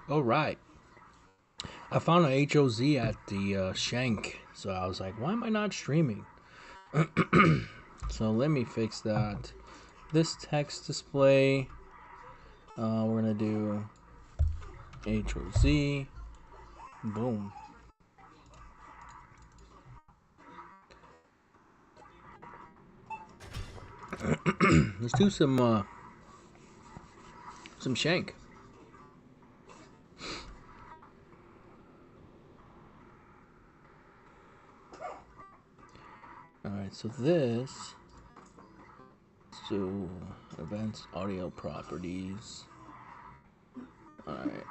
All right. I found an HOZ at the Shenk, so I was like, why am I not streaming? So let me fix that. This text display, we're gonna do HOZ. Boom. Let's do some Shenk. Alright, so this, so events, audio properties. Alright.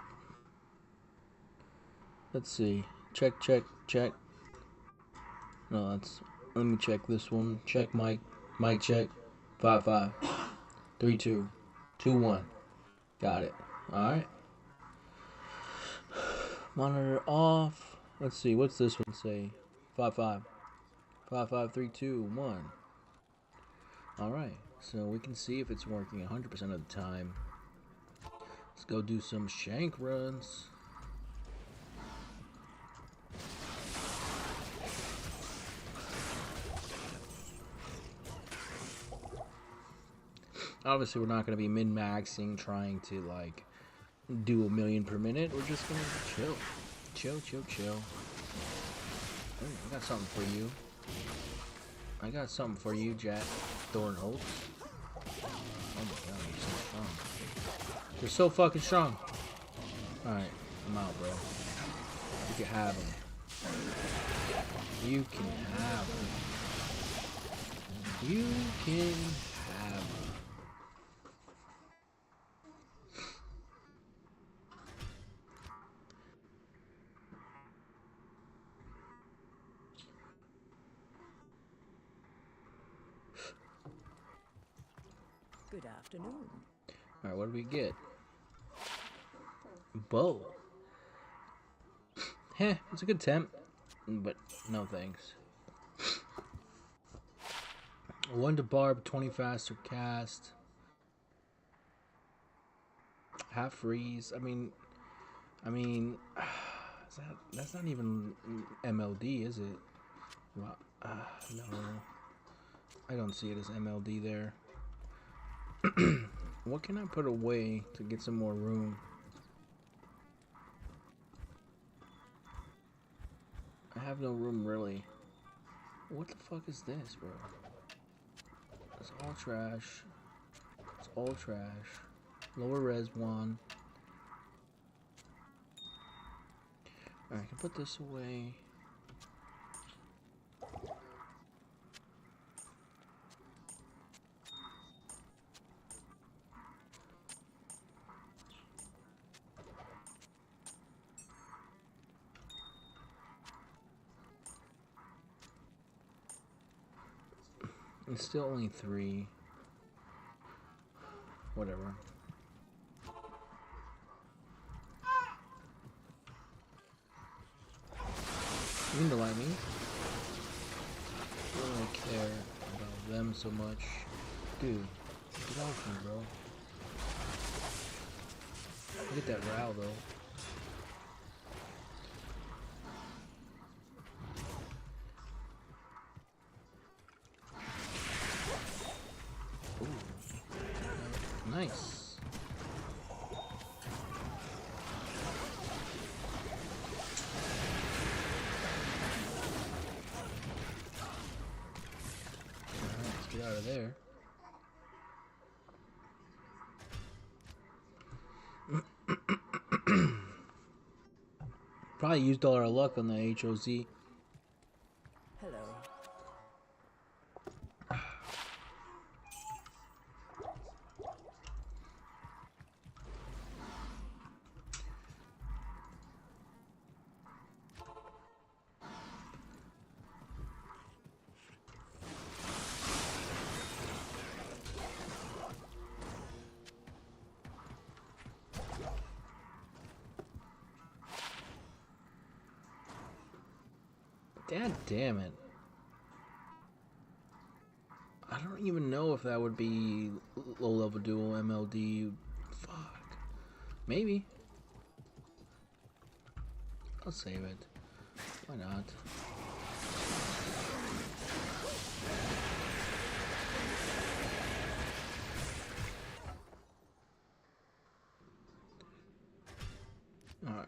Let's see. Check, check, check. No, let me check this one. Check mic. Mic check. 5 5. 3 2. 2 1. Got it. Alright. Monitor off. Let's see. What's this one say? 5 5. 5 5 3 2 1. Alright. So we can see if it's working 100% of the time. Let's go do some Shenk runs. Obviously, we're not going to be min-maxing, trying to, like, do a million per minute. We're just going to chill. Chill, chill, chill. Ooh, I got something for you. I got something for you, Jack Thornholt. Oh my god, you're so strong. You're so fucking strong. Alright, I'm out, bro. You can have him. You can have him. You can have him. Good afternoon. Alright, what do we get? Bow. Heh, it's a good temp, but no thanks. 1 to barb, 20 faster cast. Half freeze. I mean, that's not even MLD, is it? Well, no, I don't see it as MLD there. What can I put away to get some more room? I have no room really. What the fuck is this, bro? It's all trash. It's all trash. Lower res one. Alright, I can put this away. It's still only 3. Whatever. You can delight me. I don't really care about them so much. Dude, get off me, bro. Get that row, though. Ooh. Nice. Get out of there. Probably used all our luck on the HOZ. Hello. God damn it. I don't even know if that would be low level dual MLD. Fuck. Maybe. I'll save it. Why not? Alright.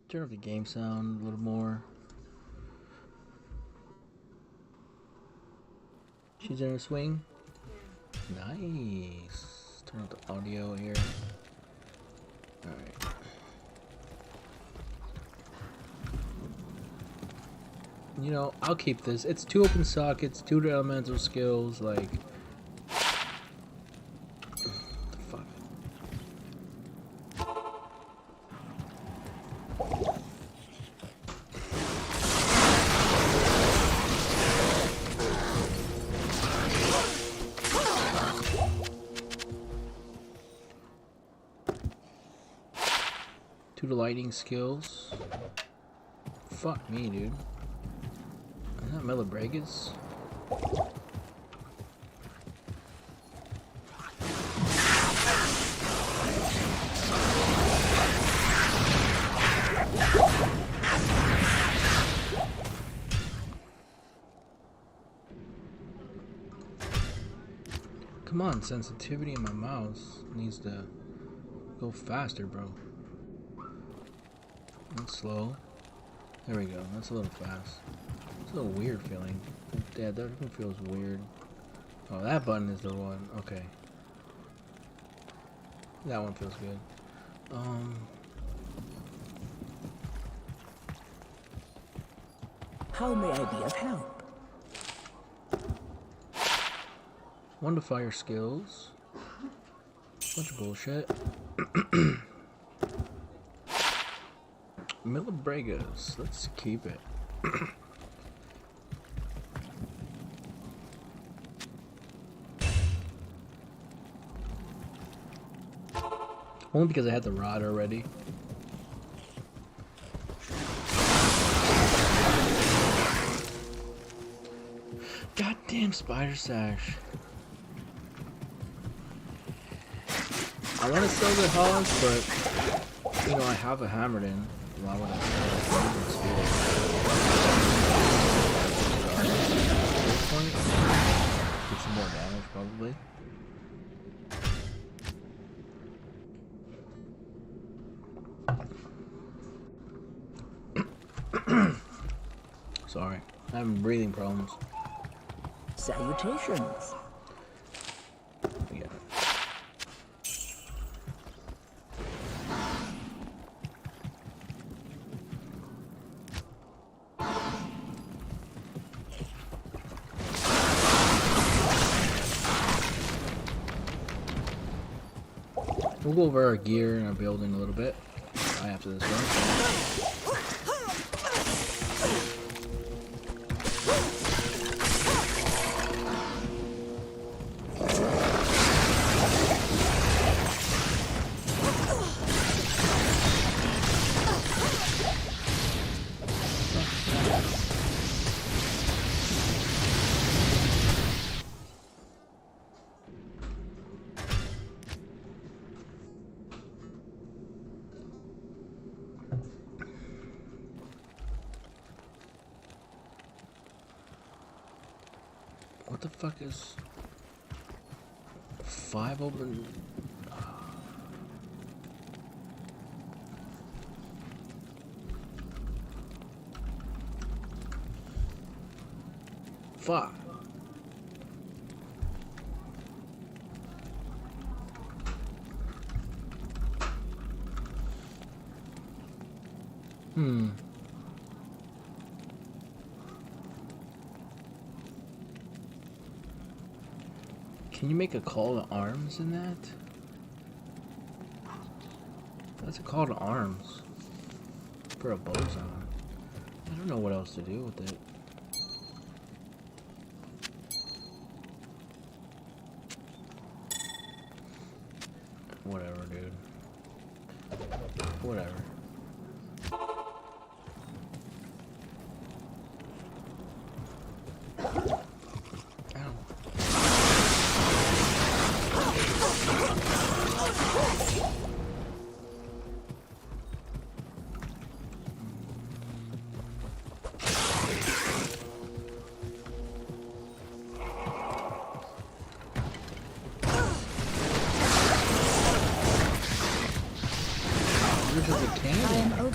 Turn off the game sound a little more. She's in her swing. Nice. Turn off the audio here. Alright. You know, I'll keep this. It's 2 open sockets, 2 elemental skills, like... What the fuck? Two to lightning skills. Fuck me, dude. Is that Melibregas? Come on, sensitivity in my mouse needs to go faster, bro. That's slow. There we go. That's a little fast. It's a little weird feeling. Yeah, that one feels weird. Oh, that button is the one. Okay. That one feels good. How may I be of help? 1 to fire skills. Bunch of bullshit. Melibregas. Let's keep it. Only because I had the rod already. Goddamn spider sash. I want to sell the hogs, but you know I have a hammered in. Why would I sell it? At this point, get some more damage probably. Sorry, I'm having breathing problems. Salutations. Yeah. We'll go over our gear and our building a little bit right after this one. What the fuck is 5 open? Fuck. Can you make a call to arms in that? That's a call to arms for a boson. I don't know what else to do with it. Whatever, dude. Whatever.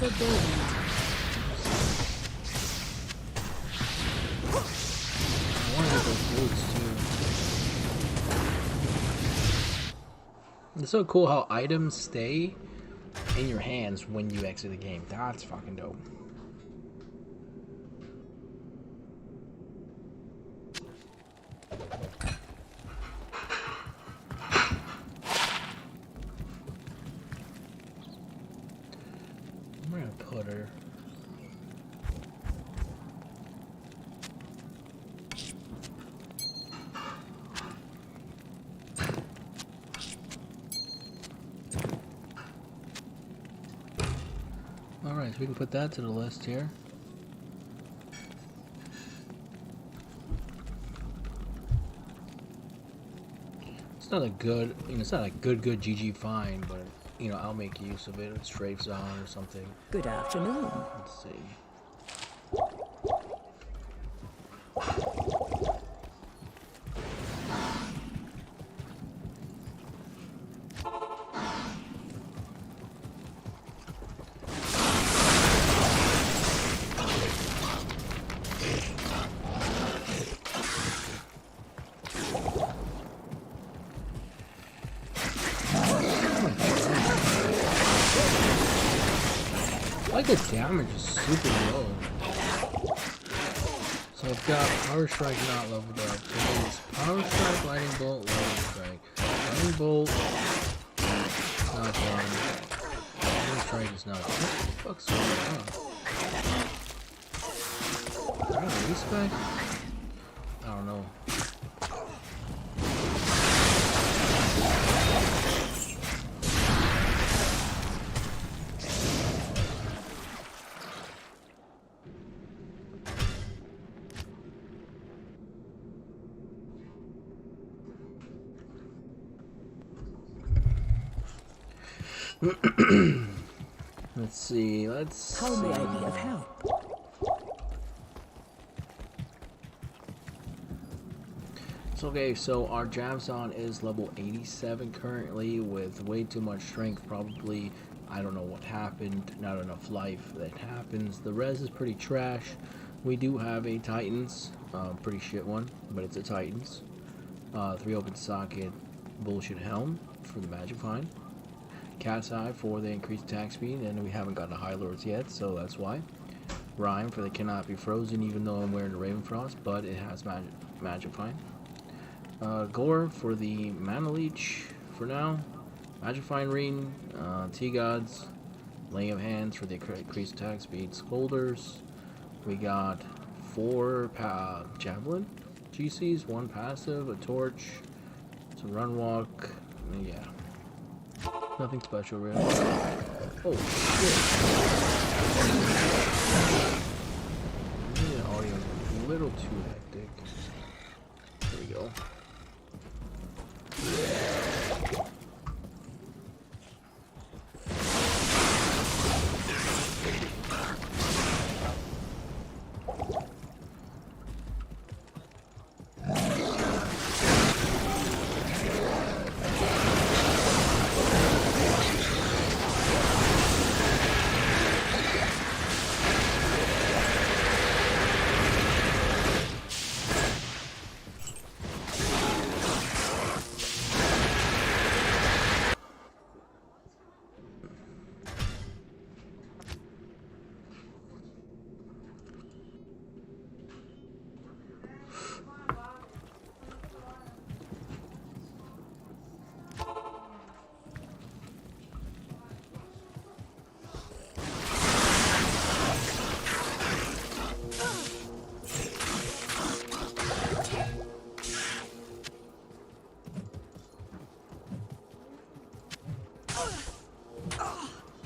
forbade. I want to get those boots too. It's so cool how items stay in your hands when you exit the game. That's fucking dope. I'm gonna put her. Alright, so we can put that to the list here. It's not a good, it's not a good GG find, but, I'll make use of it. It's strafes on or something. Good afternoon. Let's see. Like the damage is super low. So I've got Power Strike not leveled up. It's Power Strike, Lightning Bolt, Lightning Strike. Lightning Bolt, not done. Lightning Strike is not. What the fuck's going on? Is that a respec? I don't know. Let's see, How may I be of help? Okay, so our Javzon is level 87 currently with way too much strength, probably. I don't know what happened, not enough life. That happens. The res is pretty trash. We do have a Titans, pretty shit one, but it's a Titans. 3 open socket, bullshit helm for the magic find. Cat's Eye for the increased attack speed, and we haven't gotten a High Lords yet, so that's why. Rhyme for the cannot be frozen, even though I'm wearing the Ravenfrost, but it has magic find. Gore for the Mana Leech for now. Magic Find Ring, T-Gods, Laying of Hands for the increased attack speed. Scolders. We got 4 Javelin GCs, 1 passive, a Torch, some Run Walk, yeah. Nothing special really. Oh shit. The audio is a little too hectic. There we go.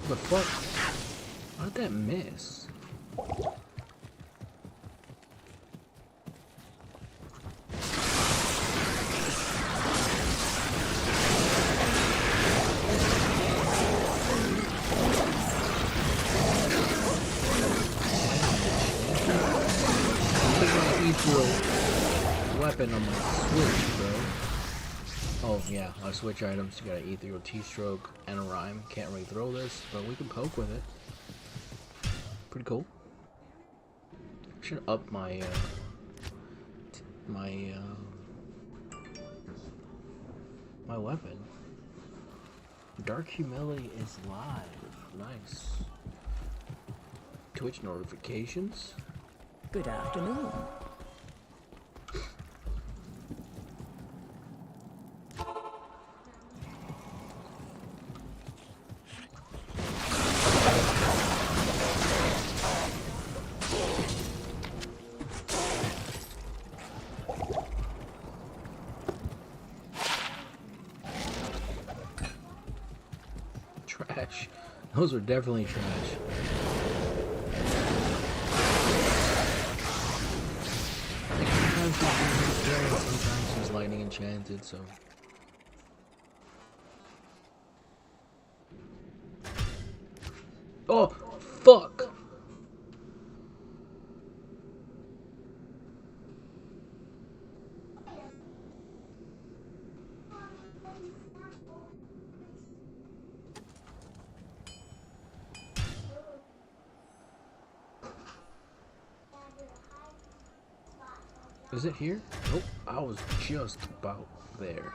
The fuck? How did that miss? Weapon on my Switch, bro. Oh yeah, our Switch items. You got an Ethereal T-Stroke and a Rhyme. Can't really throw this, but we can poke with it. pretty cool. Should up my my weapon. Dark Humility is live. Nice. Twitch notifications. Good afternoon. Trash. Those are definitely trash. Sometimes she's lightning enchanted, so. Oh, fuck! Is it here? Nope, I was just about there.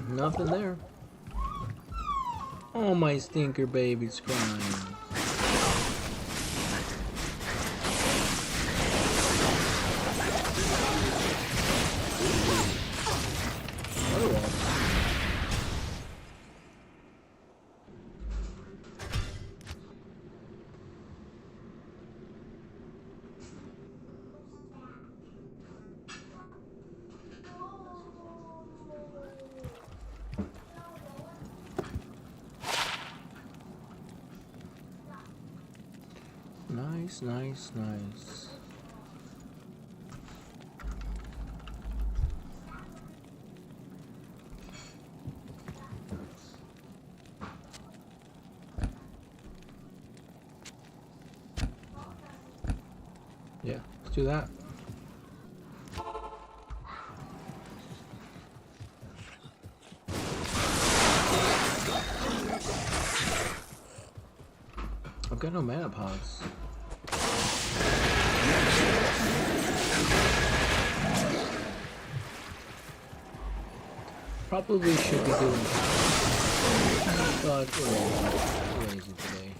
Nothing there. Oh, my stinker baby's crying. Nice, nice, nice. Yeah, let's do that. I've got no mana pods. Probably should be doing that, but we're lazy today.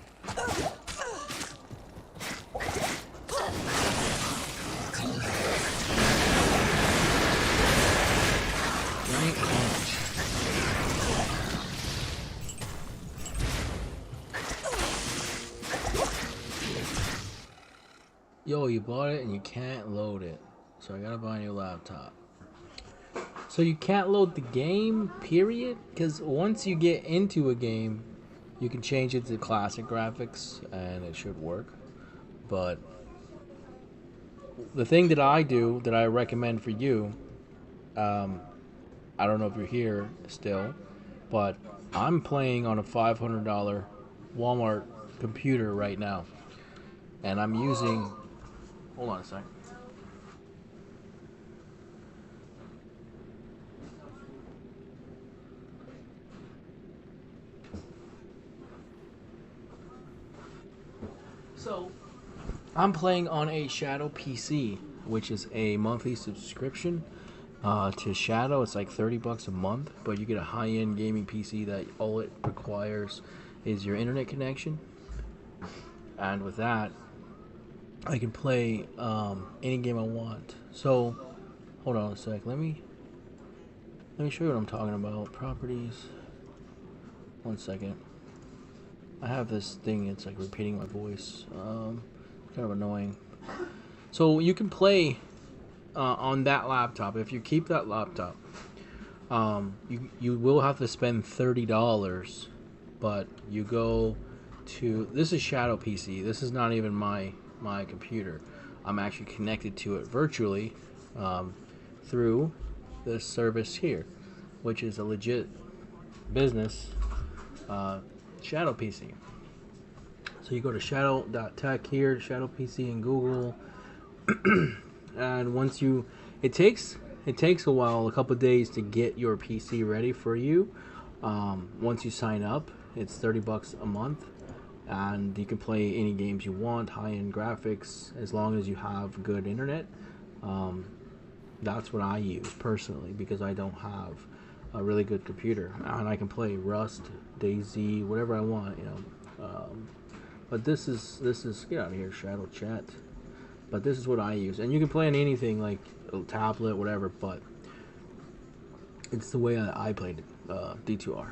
Giant punch. Yo, you bought it and you can't load it, so I gotta buy a new laptop. So you can't load the game, period? Because once you get into a game, you can change it to classic graphics and it should work. But the thing that I do, that I recommend for you, I don't know if you're here still, but I'm playing on a $500 Walmart computer right now. And I'm using... Hold on a sec. So, I'm playing on a Shadow PC, which is a monthly subscription to Shadow. It's like $30 a month, but you get a high-end gaming PC that all it requires is your internet connection. And with that, I can play any game I want. So, hold on a sec. Let me show you what I'm talking about. Properties. 1 second. I have this thing, it's like repeating my voice. Kind of annoying. So you can play on that laptop. If you keep that laptop, you will have to spend $30. But you go to... This is Shadow PC. This is not even my computer. I'm actually connected to it virtually through this service here, which is a legit business, Shadow PC. So you go to shadow.tech here, Shadow PC in Google, and once you, it takes a while, a couple days to get your PC ready for you. Once you sign up, it's $30 a month, and you can play any games you want, high-end graphics, as long as you have good internet. That's what I use personally because I don't have a really good computer, and I can play Rust, DayZ, whatever I want, you know. But this is get out of here, Shadow Chat. But this is what I use, and you can play on anything like a tablet, whatever. But it's the way I played D2R.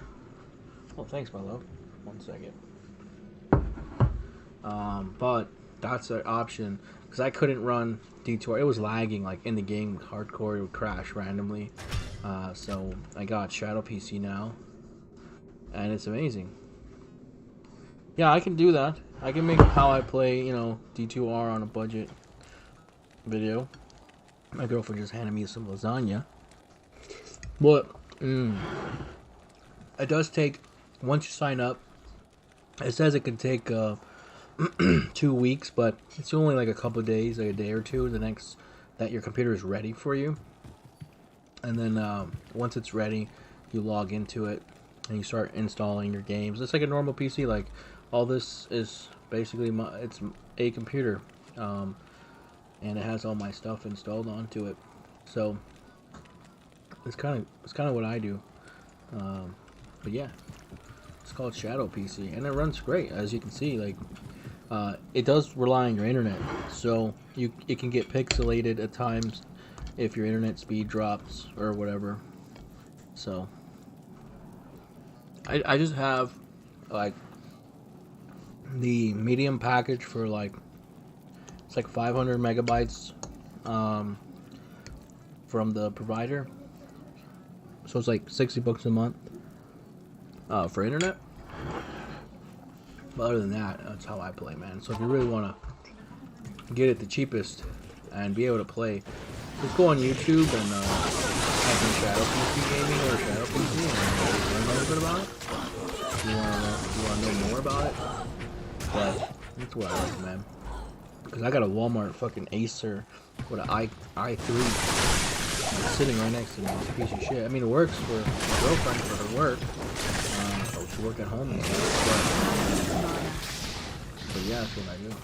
Oh, thanks, my love. 1 second. But that's an option because I couldn't run D2R. It was lagging like in the game, hardcore. It would crash randomly. So I got Shadow PC now, and it's amazing. Yeah, I can do that. I can make how I play, you know, D2R on a budget video. My girlfriend just handed me some lasagna. But it does take, once you sign up, it says it can take 2 weeks, but it's only like a couple of days, like a day or two, that your computer is ready for you. And then once it's ready, you log into it and you start installing your games. It's like a normal PC. Like all this is basically it's a computer, and it has all my stuff installed onto it. So it's kind of what I do. But yeah, it's called Shadow PC, and it runs great, as you can see. Like it does rely on your internet, so it can get pixelated at times if your internet speed drops or whatever. So I just have like the medium package for like, it's like 500 megabytes from the provider, so it's like $60 a month for internet. But other than that, that's how I play, man. So if you really want to get it the cheapest and be able to play, just go on YouTube and type in Shadow PC Gaming or Shadow PC and learn a little bit about it. If you want to know more about it. But that's what I recommend. Because I got a Walmart fucking Acer with an i3 sitting right next to me. It's a piece of shit. I mean, it works for my girlfriend for her work. She work at home and stuff. But yeah, that's what I do.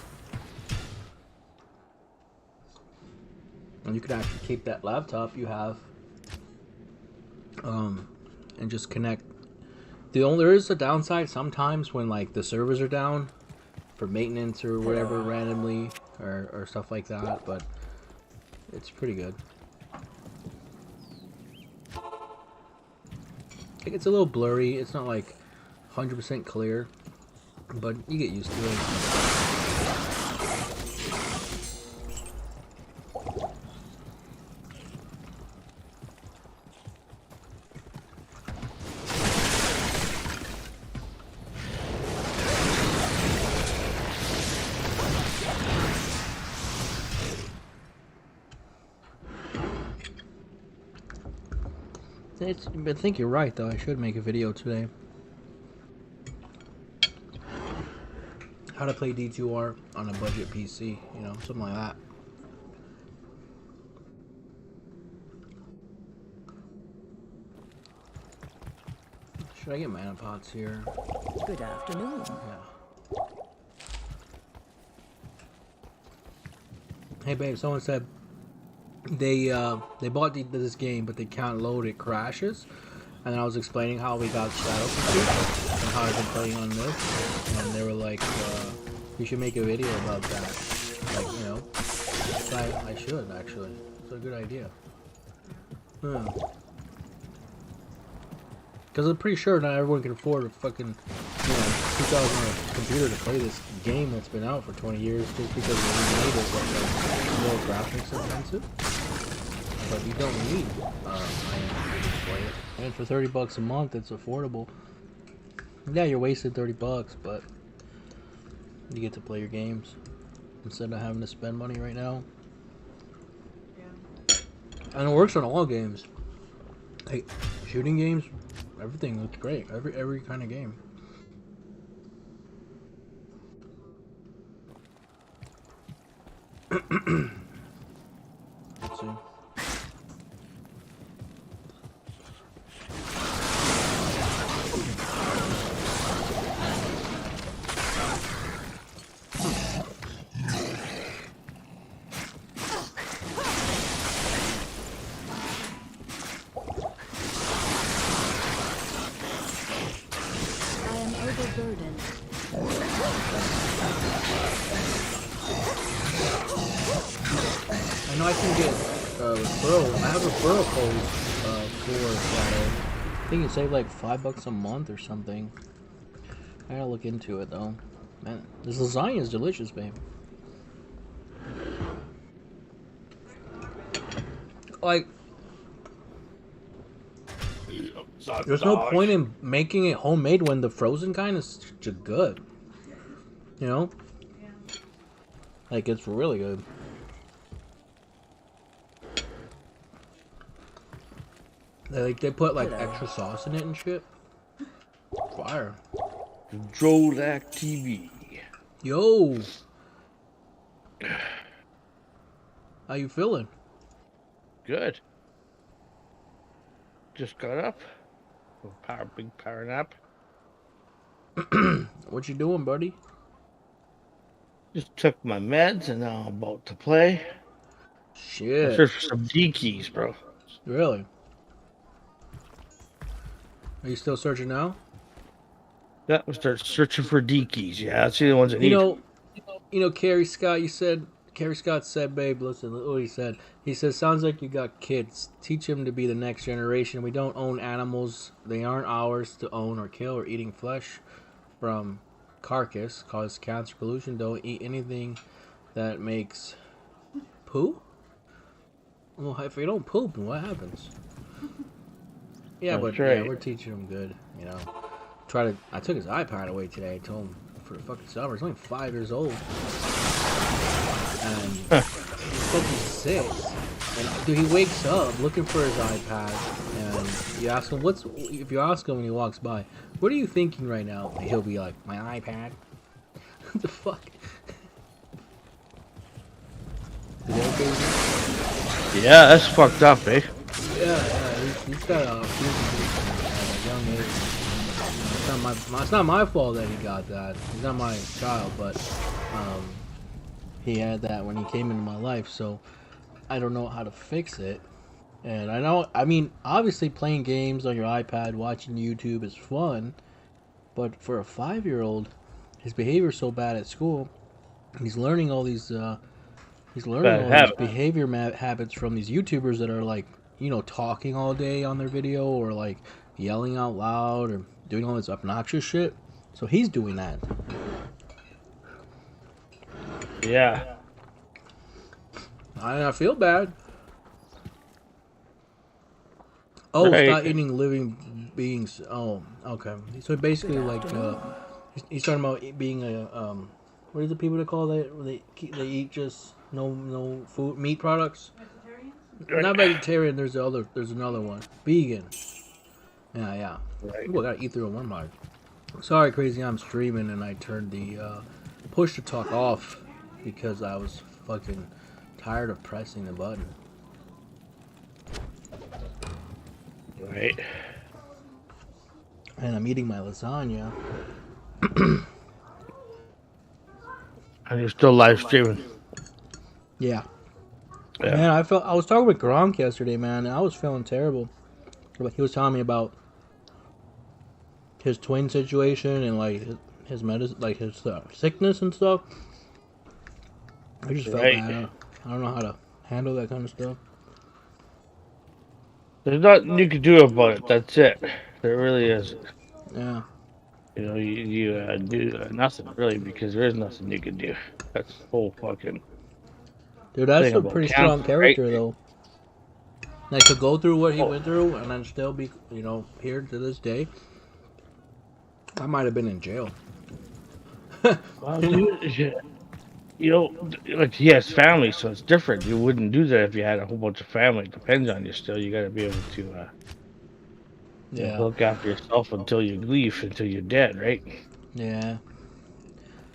And you could actually keep that laptop you have and just connect. There is a downside sometimes when like the servers are down for maintenance or whatever randomly or stuff like that, but it's pretty good. Like, it's a little blurry. It's not like 100% clear, but you get used to it. I think you're right, though. I should make a video today. How to play D2R on a budget PC, you know, something like that. Should I get mana pots here? Good afternoon. Yeah. Hey, babe, someone said they bought this game, but they can't load, it crashes. And then I was explaining how we got Shadow PC and how I've been playing on this, and they were like, "You should make a video about that." Like, you know, I should actually. It's a good idea. Because I'm pretty sure not everyone can afford a fucking, you know, $2,000 computer to play this game that's been out for 20 years just because we made it like more graphics intensive. But you don't need high-end to play it. And for $30 a month, it's affordable. Yeah, you're wasting $30, but you get to play your games instead of having to spend money right now. Yeah. And it works on all games. Like shooting games, everything looks great. Every kind of game. Let's see. I am overburdened. I know I can get referral. I have a referral code for Shadow. I think it saved like $5 a month or something. I gotta look into it though. Man, this lasagna is delicious, babe. Like, there's no point in making it homemade when the frozen kind is just good. You know? Like, it's really good. They put like extra sauce in it and shit. Fire. Drolac TV. Yo. How you feeling? Good. Just got up. Big power nap. What you doing, buddy? Just took my meds and now I'm about to play. I Shit. searched for some D keys, bro. Really? Are you still searching now? Yeah, we'll start searching for D keys. Yeah, that's the ones I need. You know, Carrie Scott. Carrie Scott said, "Babe, listen, look what he said. He says, sounds like you got kids. Teach them to be the next generation. We don't own animals. They aren't ours to own or kill. Or eating flesh from carcass cause cancer, pollution. Don't eat anything that makes poo. Well, if you don't poop, what happens? Yeah, That's but right. yeah, we're teaching him good. You know, I took his iPad away today. I told him for the fucking summer. He's only 5 years old, and he's supposed to be 6. And dude, he wakes up looking for his iPad, and you ask him if you ask him when he walks by, what are you thinking right now? And he'll be like, my iPad. What the fuck? Is that okay? Yeah, that's fucked up, eh? Yeah, he's got a young age. It's not my fault that he got that. He's not my child, but he had that when he came into my life. So I don't know how to fix it. And I mean, obviously playing games on your iPad, watching YouTube is fun, but for a 5-year-old, his behavior is so bad at school. He's learning all these. He's learning all these behavior habits from these YouTubers that are like, you know, talking all day on their video or like yelling out loud or doing all this obnoxious shit. So he's doing that. Yeah. I feel bad. Oh, Right. stop eating living beings. Oh, okay. So basically, like, he's talking about being a what are the people that call that? They eat just no food, meat products. Not vegetarian. There's another one. Vegan. Yeah. Right. Ooh, I gotta eat through one mark. Sorry, crazy. I'm streaming and I turned the push to talk off because I was fucking tired of pressing the button. Right. And I'm eating my lasagna. And you're still live streaming. Yeah. Yeah. Man, I was talking with Gronk yesterday, man, and I was feeling terrible. He was telling me about his twin situation and like his medicine, like his sickness and stuff. I just felt bad. I don't know how to handle that kind of stuff. There's nothing you can do about it. That's it. There really is. Yeah. You know, you do nothing really because there is nothing you can do. That's the whole fucking. Dude, that's thing a about pretty cancer, strong character, right? though. Like, to go through what he went through and then still be, you know, here to this day. I might have been in jail. Well, you know, like he has family, so it's different. You wouldn't do that if you had a whole bunch of family. It depends on you still. You got to be able to Yeah. Look after yourself until you leave, until you're dead, right? Yeah.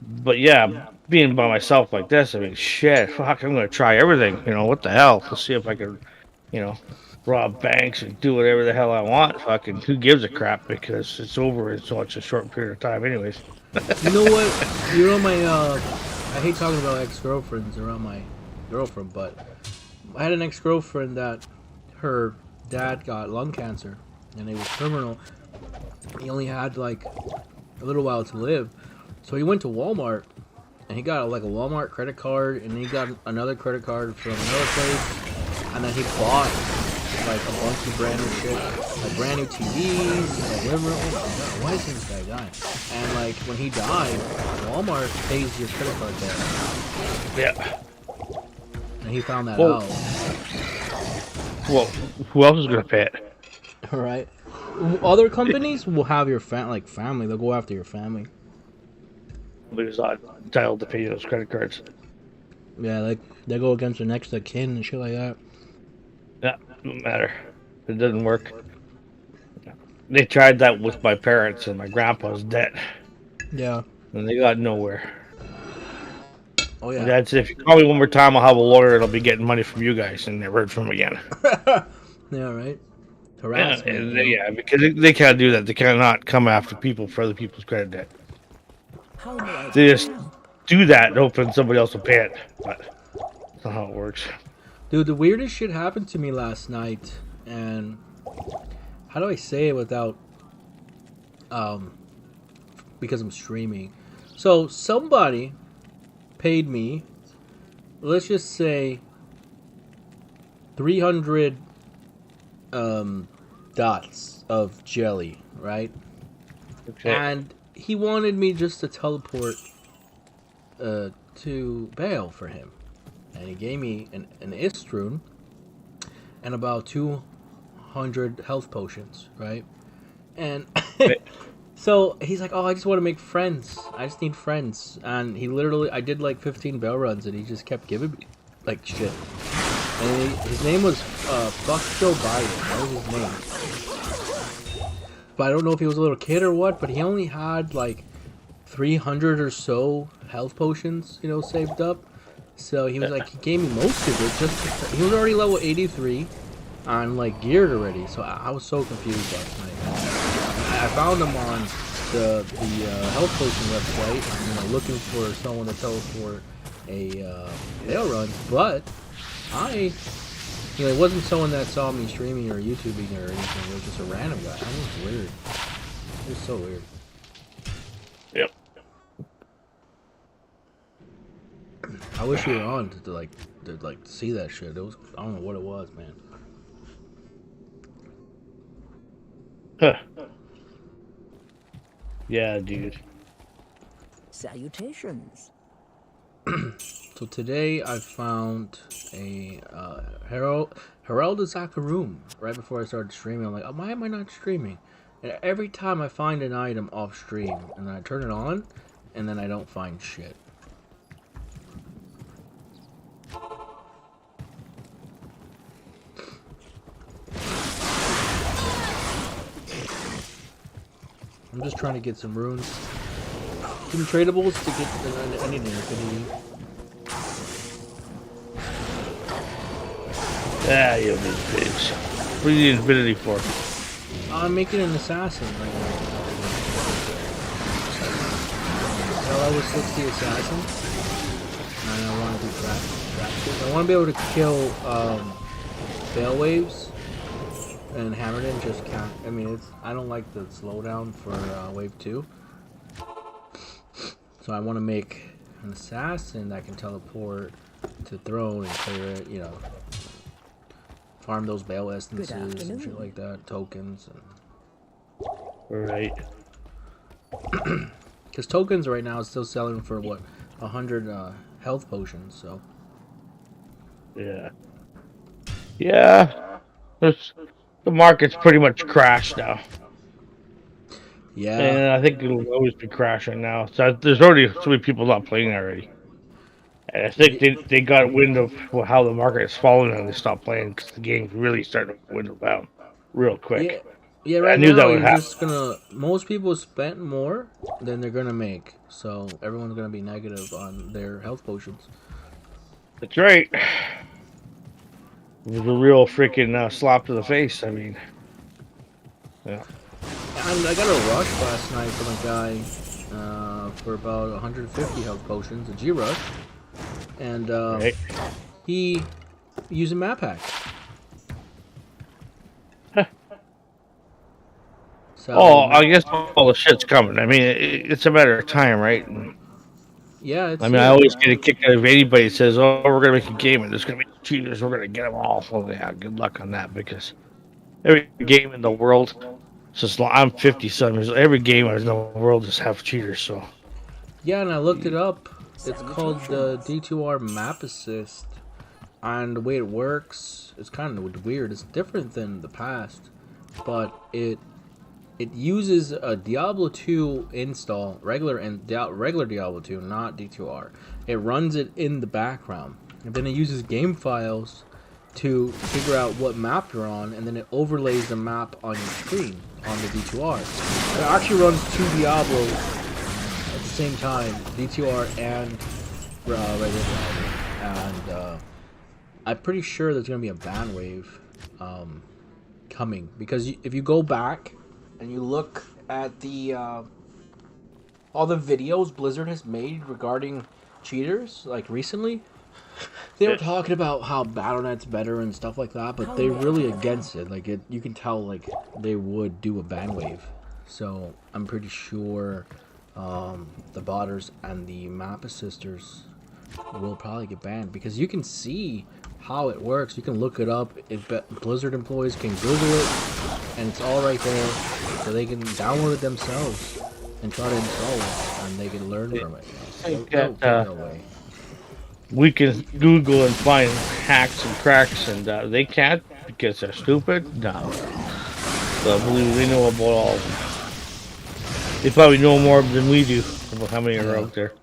But yeah, being by myself like this, I mean, shit, fuck, I'm gonna try everything. What the hell? Let's see if I can, you know, rob banks and do whatever the hell I want. Fucking, who gives a crap? Because it's over in such a short period of time, anyways. You know what? My I hate talking about ex-girlfriends around my girlfriend, but I had an ex-girlfriend that her dad got lung cancer and it was terminal. He only had like a little while to live. So he went to Walmart and he got like a Walmart credit card and he got another credit card from another place and then he bought like a bunch of brand new shit, like brand new TVs, like living room. Oh my god, why is this guy dying? And like when he died, Walmart pays your credit card debt. Yeah. And he found that Well, out. well, who else is gonna pay it? Right? Other companies will have your family. They'll go after your family. Because I'm entitled to pay those credit cards. Yeah, like they go against the next of kin and shit like that. Yeah, don't matter. It doesn't work. They tried that with my parents, and my grandpa's dead, Yeah. and they got nowhere. Oh My yeah. dad said, if you call me one more time, I'll have a lawyer and I'll be getting money from you guys, and never heard from him again. Yeah. Right. Yeah, Harassment. and because they can't do that. They cannot come after people for other people's credit debt. How may I They just help? do that, hoping somebody else will pay it. But that's not how it works. Dude, the weirdest shit happened to me last night, and how do I say it without because I'm streaming. So somebody paid me, let's just say 300 dots of jelly, right? Okay. And he wanted me just to teleport to Bale for him. And he gave me an Istrun and about 200 health potions, right? And so he's like, "Oh, I just want to make friends. I just need friends." And I did like 15 bell runs, and he just kept giving me like shit. And his name was Fuck Joe Biden. That was his name. But I don't know if he was a little kid or what. But he only had like 300 or so health potions, saved up. So he was like, he gave me most of it just because he was already level 83 on like geared already. So I was so confused last night. I found him on the health potion website, looking for someone to teleport a mail run. But it wasn't someone that saw me streaming or YouTubing or anything. It was just a random guy. That was weird. It was so weird. Yep. I wish you were on to see that shit. It was, I don't know what it was, man. Huh. Yeah, dude. Salutations. So today I found a Herald room right before I started streaming. I'm like, oh, why am I not streaming? And every time I find an item off stream, and then I turn it on, and then I don't find shit. I'm just trying to get some runes. Some tradables to get any infinity. Ah, you little bitch. What do you need infinity for? I'm making an assassin right now. Level 60 assassin. And I want to do practice. I want to be able to kill Veil Waves and Hammerden just count. I mean, I don't like the slowdown for Wave 2. So I want to make an assassin that can teleport to throne and clear it, farm those Bale essences and shit like that, tokens. Right. Because tokens right now is still selling for, 100 health potions, so. Yeah. Yeah. The market's pretty much crashed now. Yeah. And I think it'll always be crashing now. So there's already so many people not playing already. And I think they got wind of how the market is falling and they stopped playing because the game's really starting to dwindle down real quick. Yeah, I right knew that now would you're happen. just gonna. Most people spent more than they're gonna make, so everyone's gonna be negative on their health potions. That's right. It was a real freaking slap to the face. I mean, yeah. And I got a rush last night from a guy for about 150 health potions, a G rush, and Right. he used a map hack. Oh, So I guess all the shit's coming. I mean, it's a matter of time, right? And, yeah, I it's mean, I here. always get a kick out of anybody that says, "Oh, we're gonna make a game and there's gonna be cheaters. We're gonna get them all." Well, yeah, good luck on that because every game in the world, since I'm 50 years old, every game in the world just have cheaters. So Yeah, and I looked it up. It's called the D2R Map Assist, and the way it works, it's kind of weird. It's different than the past, but it uses a Diablo 2 install, regular Diablo 2, not D2R. It runs it in the background, and then it uses game files to figure out what map you're on, and then it overlays the map on your screen on the D2R. It actually runs two Diablos at the same time, D2R and regular Diablo. And I'm pretty sure there's gonna be a ban wave coming because if you go back and you look at the all the videos Blizzard has made regarding cheaters, like recently, they were talking about how Battle.net's better and stuff like that, but they're really against it. Like you can tell, like they would do a ban wave. So I'm pretty sure the botters and the map assisters will probably get banned because you can see how it works. You can look it up. If Blizzard employees can Google it, and it's all right there, so they can download it themselves and try to install it, and they can learn from it. think They'll that figure a way. we can Google and find hacks and cracks, and they can't because they're stupid. No, so I believe they know about all of them. They probably know more than we do about how many are Yeah. out there.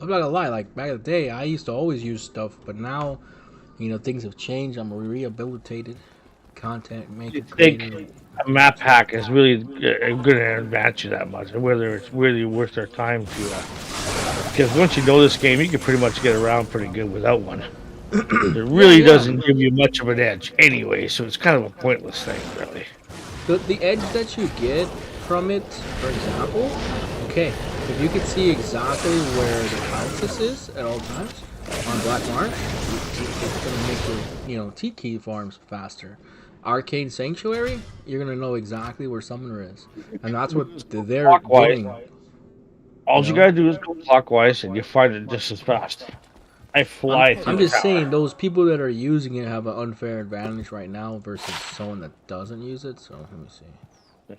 I'm not gonna lie, like back in the day, I used to always use stuff, but now, things have changed. I'm a rehabilitated content maker You think creator. a map hack is really going to advance you that much, and whether it's really worth their time to? Because once you know this game, you can pretty much get around pretty good without one. It really Yeah. doesn't give you much of an edge anyway, so it's kind of a pointless thing, really. The edge that you get from it, for example, okay, if you could see exactly where the Countess is at all times on Black Marsh, it's gonna make your T-key farms faster. Arcane Sanctuary, you're gonna know exactly where Summoner is, and that's what they're Clockwise. doing. All you gotta do is go clockwise, and you find it just as fast. I fly through I'm the just tower. saying those people that are using it have an unfair advantage right now versus someone that doesn't use it. So let me see.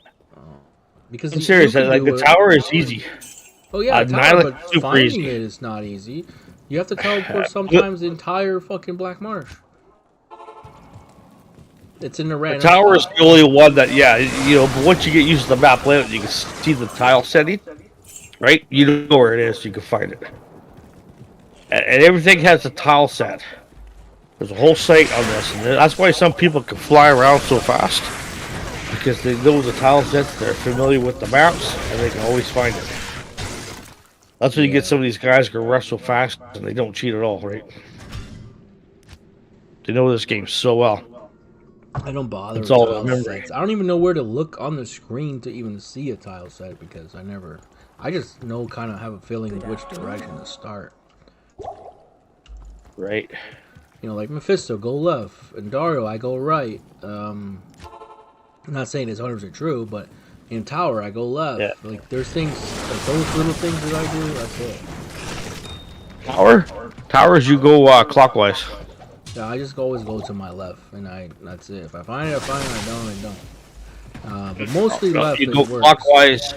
Because I'm you serious. can Like do the it. tower is easy. Oh yeah, the tower, Nyla but is super finding easy. it is not easy. You have to teleport The sometimes the entire fucking Black Marsh. It's in the the random tower is spot. the only one that, yeah, but once you get used to the map layout, you can see the tile setting, right? You know where it is, you can find it. And everything has a tile set. There's a whole site on this, and that's why some people can fly around so fast. Because they know the tile sets, they're familiar with the maps, and they can always find it. That's when you get Yeah. some of these guys who rush so fast, and they don't cheat at all, right? They know this game so well. I don't bother It's with all tile about memory. sets. I don't even know where to look on the screen to even see a tile set because I just know kind of have a feeling of which direction to start. Right. Like Mephisto, go left, and Dario, I go right. I'm not saying it's 100% true, but in Tower, I go left. Yeah. Like, there's things, like those little things that I do, that's it. Tower? Towers, you go clockwise. Yeah, I just always go to my left, and that's it. If I find it, I find it. I don't, I don't. But mostly No, left you it go works. clockwise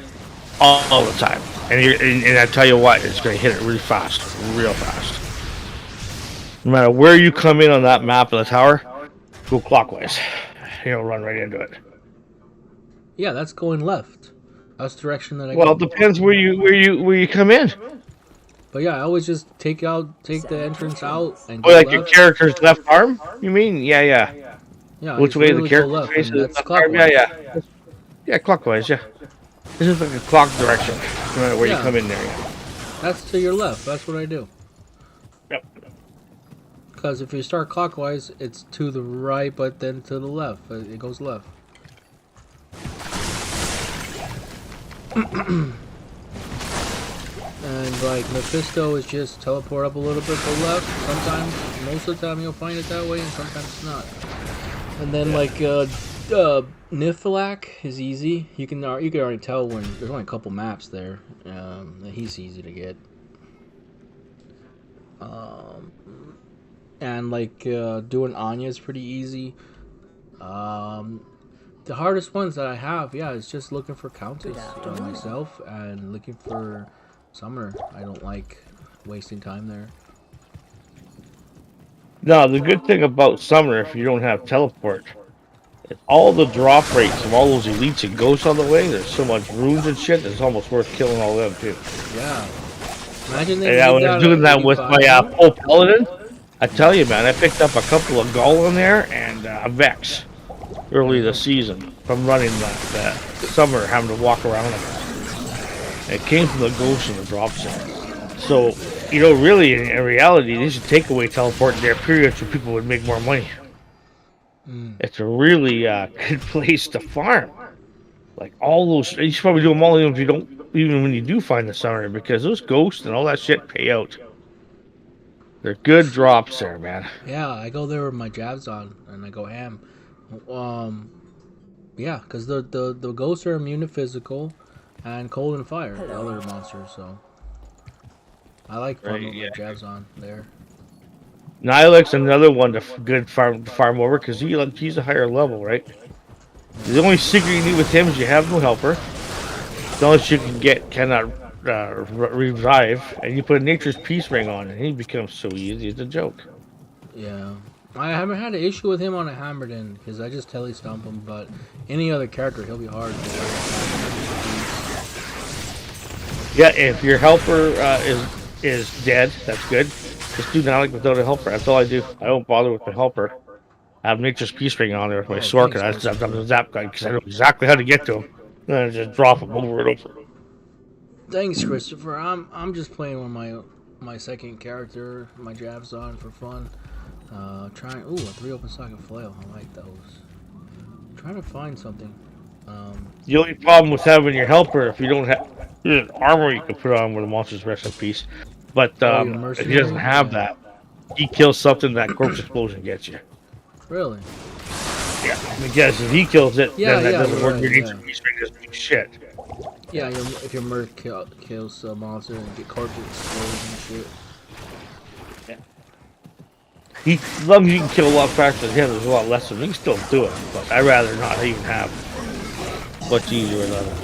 all the time. And I tell you what, it's going to hit it really fast. Real fast. No matter where you come in on that map of the tower, go clockwise. You'll run right into it. Yeah, that's going left. That's the direction that I Well, go. it depends where you come in. But yeah, I always just take the entrance out and Oh, go like your left. character's left arm? You mean? Yeah, yeah. Yeah, I Which just way the literally go character left, and faces that's left arm? Yeah, clockwise. yeah. Yeah, clockwise, yeah. This is like a clock direction, no matter where you Yeah, come in there. Yeah. that's to your left. That's what I do. Yep. Because if you start clockwise, it's to the right, but then to the left. It goes left. And like Mephisto is just teleport up a little bit to the left. Sometimes, most of the time, you'll find it that way, and sometimes it's not. And then Niflak is easy. You can already tell when there's only a couple maps there. That he's easy to get. And doing Anya is pretty easy. The hardest ones that I have, yeah, is just looking for Countess myself and looking for Summer. I don't like wasting time there. No, the good thing about Summer, if you don't have teleport, is all the drop rates of all those elites and ghosts on the way. There's so much runes and shit. It's almost worth killing all them too. Yeah. Imagine they And I made was that doing that with 85, my huh? full paladin. I tell you, man, I picked up a couple of Gull in there and a Vex early this season from running that Summer, having to walk around them. It came from the ghosts and the drops in. So, really, in reality, they should take away teleport in their periods where people would make more money. It's a really good place to farm. Like all those, you should probably do them all even if you don't, even when you do find the Summer, because those ghosts and all that shit pay out. They're good drops there, man. Yeah, I go there with my jabs on and I go ham. Yeah, because the ghosts are immune to physical and cold and fire, the other monsters. So I like farming with my jabs on there. Nihilak's another one to good farm over because he's a higher level, right? The only secret you need with him is you have no helper. The only you can get cannot revive, and you put a Nature's Peace ring on, and he becomes so easy. It's a joke. Yeah. I haven't had an issue with him on a Hammerden because I just tele stomp him, but any other character he'll be hard to Yeah, if your helper is dead, that's good. Just do Nihilak without a helper. That's all I do. I don't bother with the helper. I have Nature's Peace ring on there with my sword, and I just have the zap guy because I know exactly how to get to him. And I just drop him over and over. Thanks, Christopher. I'm just playing with my second character, my jabs on for fun. Trying. Ooh, a 3 open socket flail. I like those. Trying to find something. The only problem with having your helper, if you don't have there's an armor you can put on when the monster's rest in peace, but if he doesn't have that, he kills something that corpse explosion gets you. Really? Yeah, because if he kills it, then that doesn't work. Right, Your nature peace ring doesn't do shit. Yeah, if your merc kills a monster and get corpse explosion and shit. As long as you can kill a lot faster than him, there's a lot less of him. You can still do it, but I'd rather not even have much easier than that.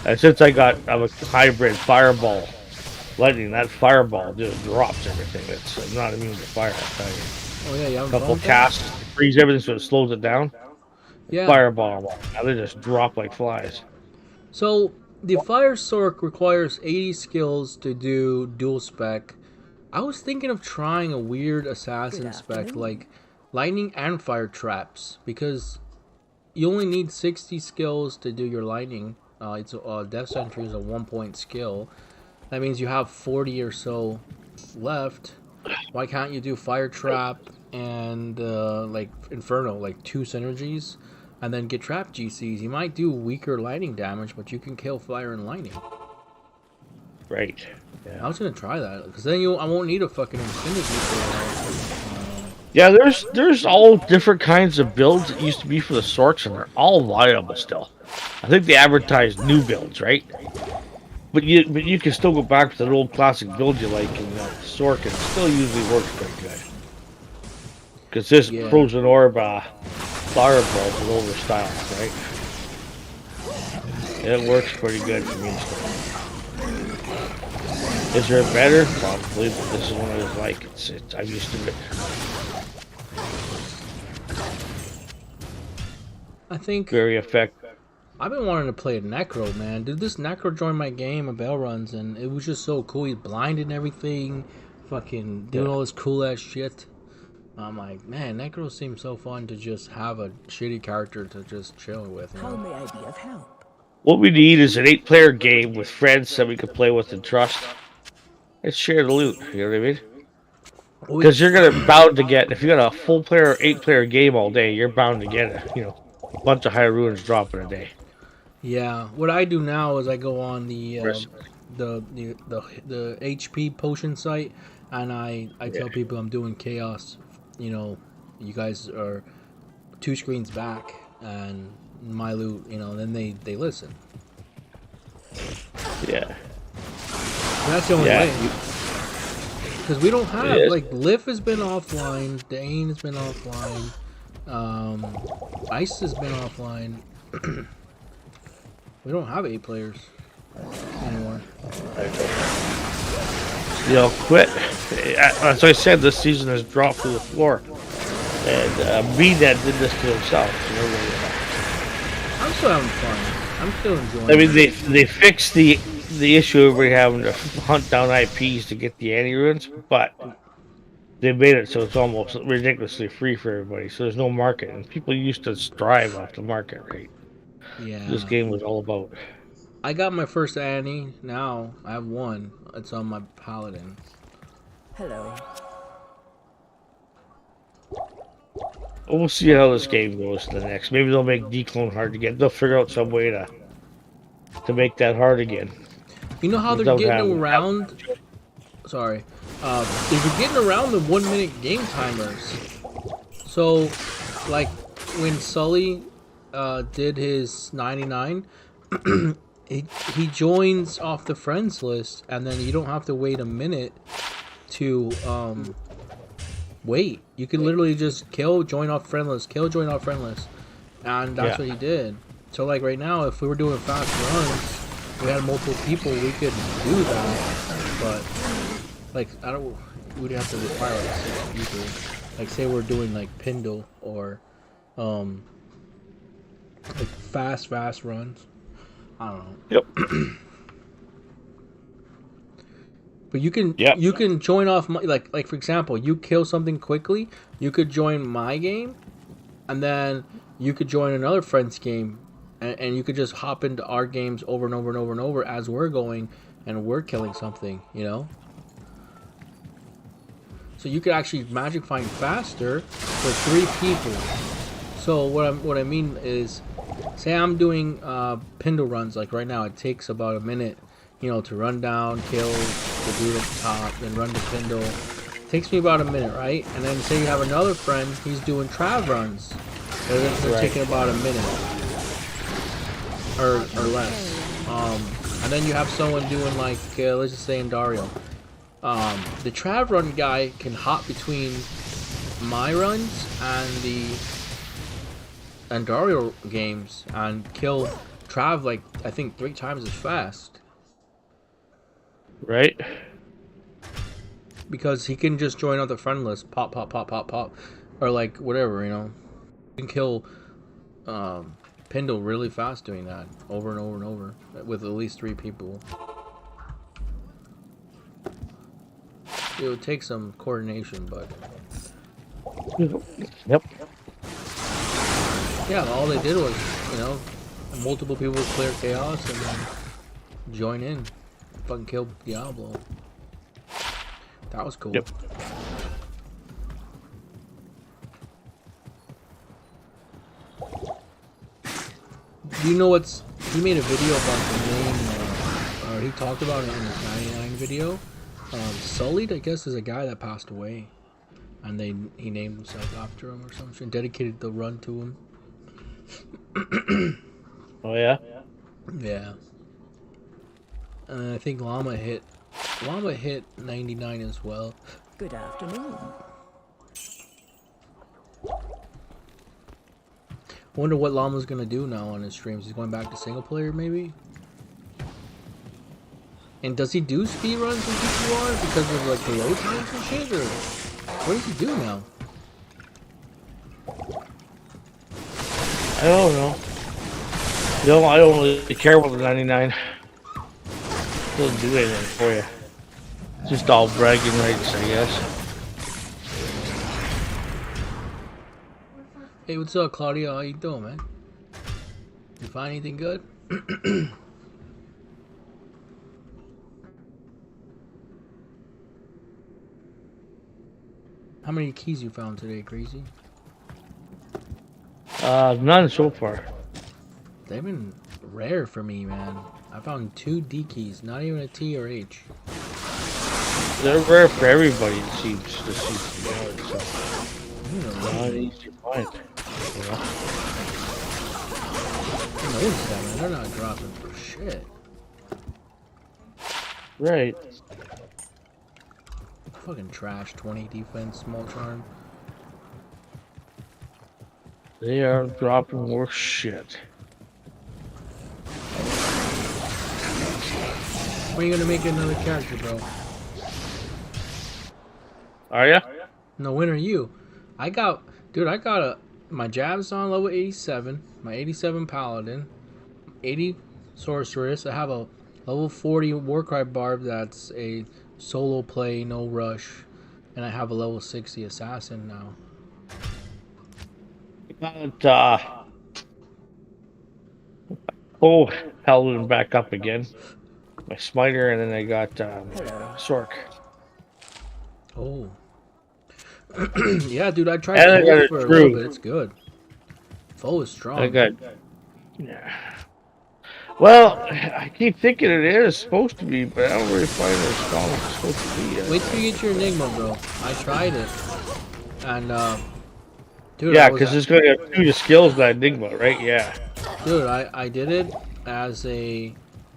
And since I'm a hybrid fireball lightning, that fireball just drops everything. It's not immune to fire, I'll tell you. Oh yeah, you have A couple casts to freeze everything so it slows it down. Yeah. Fireball, now they just drop like flies. So the Fire Sork requires 80 skills to do dual spec. I was thinking of trying a weird assassin spec like lightning and fire traps because you only need 60 skills to do your lightning. It's Death Sentry is a 1-point skill. That means you have 40 or so left. Why can't you do fire trap and like Inferno, like 2 synergies, and then get trap GCs? You might do weaker lightning damage, but you can kill fire and lightning. Right. Yeah. I was gonna try that because then I won't need a fucking infinity for Yeah, there's all different kinds of builds that used to be for the Sorks, and they're all viable still. I think they advertise new builds, right? But you can still go back to that old classic build you like, and Sork, it still usually works pretty good. Because this Frozen Orb Fireball is over style, right? It works pretty good for me still. Is there better? Probably, but this is one I just like. I'm used to it. I think Very effective. I've been wanting to play a Necro, man. Dude, this Necro joined my game of Bell Runs, and it was just so cool. He's blinded and everything, fucking doing all this cool ass shit. I'm like, man, Necro seems so fun to just have a shitty character to just chill with. You How know? may I be of help? What we need is an 8-player game with friends that we can play with and trust. Let's share the loot. You know what I mean? Because you're gonna bound to get, if you got a full player, 8-player game all day, you're bound to get a bunch of high ruins dropping a day. Yeah, what I do now is I go on the Yes. the HP potion site, and I tell people I'm doing chaos. You know, you guys are 2 screens back, and my loot. You know, then they listen. Yeah. That's the only Yeah. way. Because we don't have It is. like Liv has been offline, Dane has been offline, Ice has been offline. We don't have 8 players anymore. Quit. As I said, this season has dropped to the floor. And BNet did this to himself. I'm still having fun. I'm still enjoying I mean, it. they fixed the issue of everybody having to hunt down IPs to get the anti-ruins, but they made it so it's almost ridiculously free for everybody. So there's no market, and people used to strive off the market rate. Yeah. This game was all about. I got my first Annie now. I have 1. It's on my Paladin. Hello. We'll see how this game goes to the next. Maybe they'll make declone hard again. They'll figure out some way to make that hard again. You know how they're Without getting having- around? Sorry. They're getting around the 1-minute game timers. So, like, when Sully did his 99, he joins off the friends list, and then you don't have to wait a minute to wait. You can literally just kill, join off friend list, kill, join off friend list, and that's what he did. So like right now, if we were doing fast runs, we had multiple people, we could do that. But like I don't, we'd have to require like 6 people. Like say we're doing like Pindle or like fast runs. I don't know. Yep. But you can Yep. you can join off my, like for example, you kill something quickly, you could join my game, and then you could join another friend's game, and you could just hop into our games over and over and over and over as we're going and we're killing something, you know. So you could actually magic find faster for 3 people. So what I mean is, say I'm doing Pindle runs like right now. It takes about a minute, you know, to run down, kill the dude at the top, then run to Pindle. Takes me about a minute, right? And then say you have another friend, he's doing Trav runs. They're taking about a minute or less. And then you have someone doing like, let's just say Dario. The Trav run guy can hop between my runs and the Dario games and kill Trav like I think 3 times as fast. Right. Because he can just join on the friend list, pop, or like whatever, you know. You can kill Pindle really fast doing that, over and over and over, with at least 3 people. It would take some coordination, but Yep. yeah, all they did was, you know, multiple people clear chaos and then join in, fucking kill Diablo. That was cool. Yep. Do you know what's... He made a video about the name, or he talked about it in his 99 video. Sullied, I guess, is a guy that passed away. And he named himself after him or something. Dedicated the run to him. Oh yeah. Yeah. And I think Llama hit 99 as well. Good afternoon. I wonder what Llama's gonna do now on his streams. He's going back to single player, maybe? And does he do speed runs in PQR because of like the load times and shit, or what does he do now? I don't know. No, I don't really care about the 99. Doesn't do anything for you. It's just all bragging rights, I guess. Hey, what's up, Claudia? How you doing, man? You find anything good? How many keys you found today, Crazy? None so far. They've been rare for me, man. I found 2 D keys, not even a T or H. They're rare for everybody, it seems. This season, so not easy to find. You know? I noticed that, man. They're not dropping for shit. Right. Fucking trash. 20 defense, small charm. They are dropping worse shit. When are you gonna make another character, bro? Are ya? No, when are you? I got my jabs on level 87, my 87 paladin, 80 sorceress. I have a level 40 warcry barb that's a solo play, no rush, and I have a level 60 assassin now. Oh, Paladin back up again. My smiter, and then I got Sork. Oh. Yeah, dude, I tried And I got Foe a for a True. little bit. It's good. Foe is strong. I got. Yeah. Well, I keep thinking it is supposed to be, but I don't really find it as strong as it's supposed to be. Wait till you get your Enigma, bro. I tried it. And, dude, Yeah, because it's going to have 2 skills that Enigma, right? Yeah. Dude, I did it as a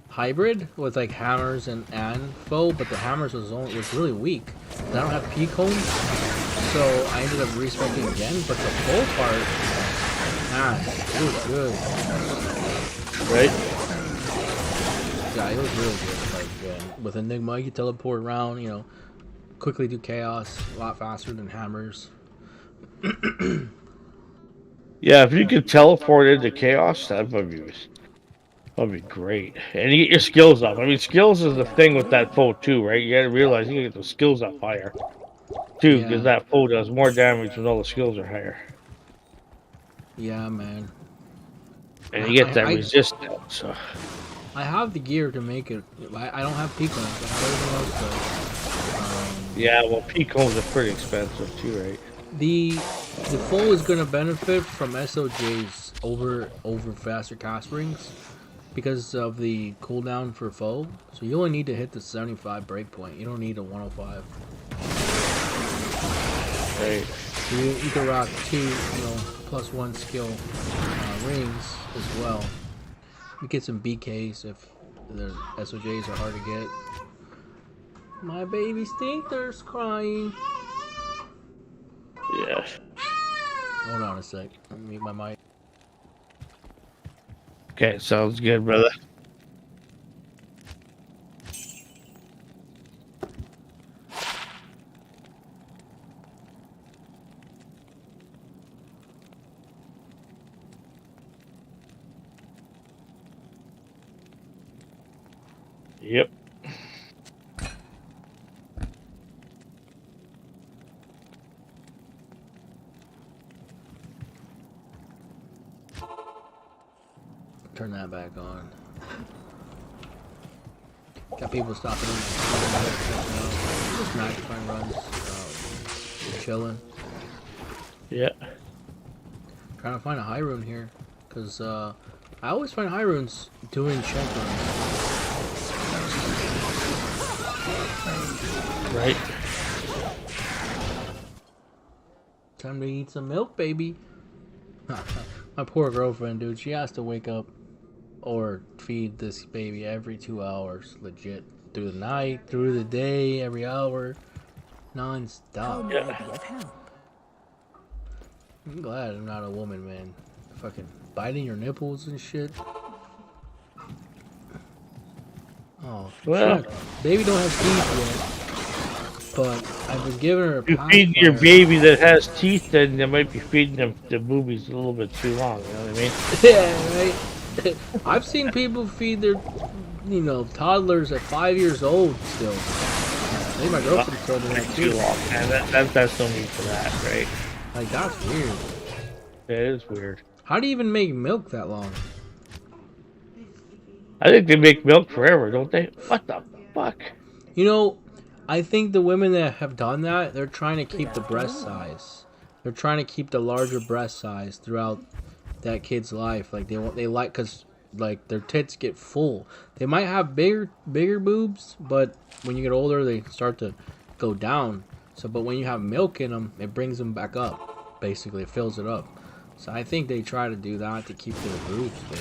hybrid with like hammers and foe, but the hammers was really weak. And I don't have P cones, so I ended up respecting again. But the foe part, it was good. Right? Yeah, it was really good. Like with Enigma, you can teleport around, quickly do chaos a lot faster than hammers. Yeah, if you could teleport into chaos, that'd be great. And you get your skills up. I mean, skills is the thing with that foe too, right? You gotta realize you gotta get those skills up higher. Too, because that foe does more damage when all the skills are higher. Yeah, man. And you get that resistance. So. I have the gear to make it. I don't have P-cones. I have everything else though. Yeah, well, P-cones are pretty expensive too, right? The foe is gonna benefit from SOJs over faster cast rings because of the cooldown for foe. So you only need to hit the 75 breakpoint. You don't need a 105. Right. You can rock 2, +1 skill rings as well. You get some BKs if the SOJs are hard to get. My baby Stinker's crying. Yeah. Hold on a sec. Let me mute my mic. Okay, sounds good, brother. Yep. Turn that back on. Got people stopping in. Just magnifying runs. Chilling. Yeah. Trying to find a high rune here. Because I always find high runes doing Shenk runs. Right. Time to eat some milk, baby. My poor girlfriend, dude. She has to wake up or feed this baby every 2 hours. Legit. Through the night, through the day, every hour. Non-stop. How may I be of help? I'm glad I'm not a woman, man. Fucking biting your nipples and shit. Oh, well, shit. Baby don't have teeth yet. But I've been giving her a you feed your baby that has teeth, then they might be feeding them the boobies a little bit too long, you know what I mean? Yeah, right? I've seen people feed their, toddlers at 5 years old still. I think my girlfriend told me that Too too. long, man. That's no need for that, right? Like, that's weird. It is weird. How do you even make milk that long? I think they make milk forever, don't they? What the fuck? You know, I think the women that have done that, they're trying to keep the breast size. They're trying to keep the larger breast size throughout that kid's life. Like they like, cause like their tits get full. They might have bigger boobs, but when you get older, they start to go down. So, but when you have milk in them, it brings them back up. Basically, it fills it up. So I think they try to do that to keep their boobs big.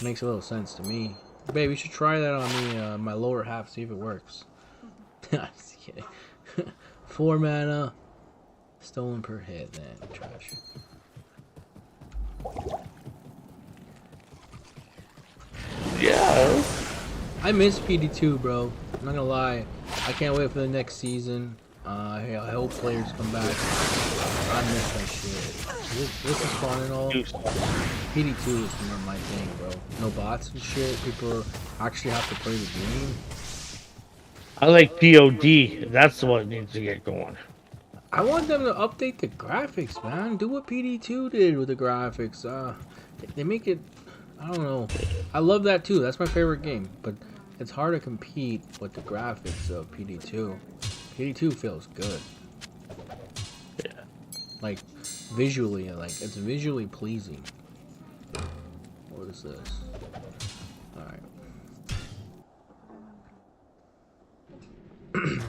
Makes a little sense to me. Babe, you should try that on me, my lower half, see if it works. Just kidding. 4 mana. Stolen per hit, man. Trash. Yeah. I miss PD2, bro. I'm not gonna lie. I can't wait for the next season. I hope players come back. I miss that shit. This is fun and all. PD2 is more my thing, bro. No bots and shit. People actually have to play the game. I like POD. That's the one that needs to get going. I want them to update the graphics, man. Do what PD2 did with the graphics. They make it. I don't know. I love that too. That's my favorite game. But it's hard to compete with the graphics of PD2. PD2 feels good. Yeah. Like visually, it's visually pleasing. What is this? All right.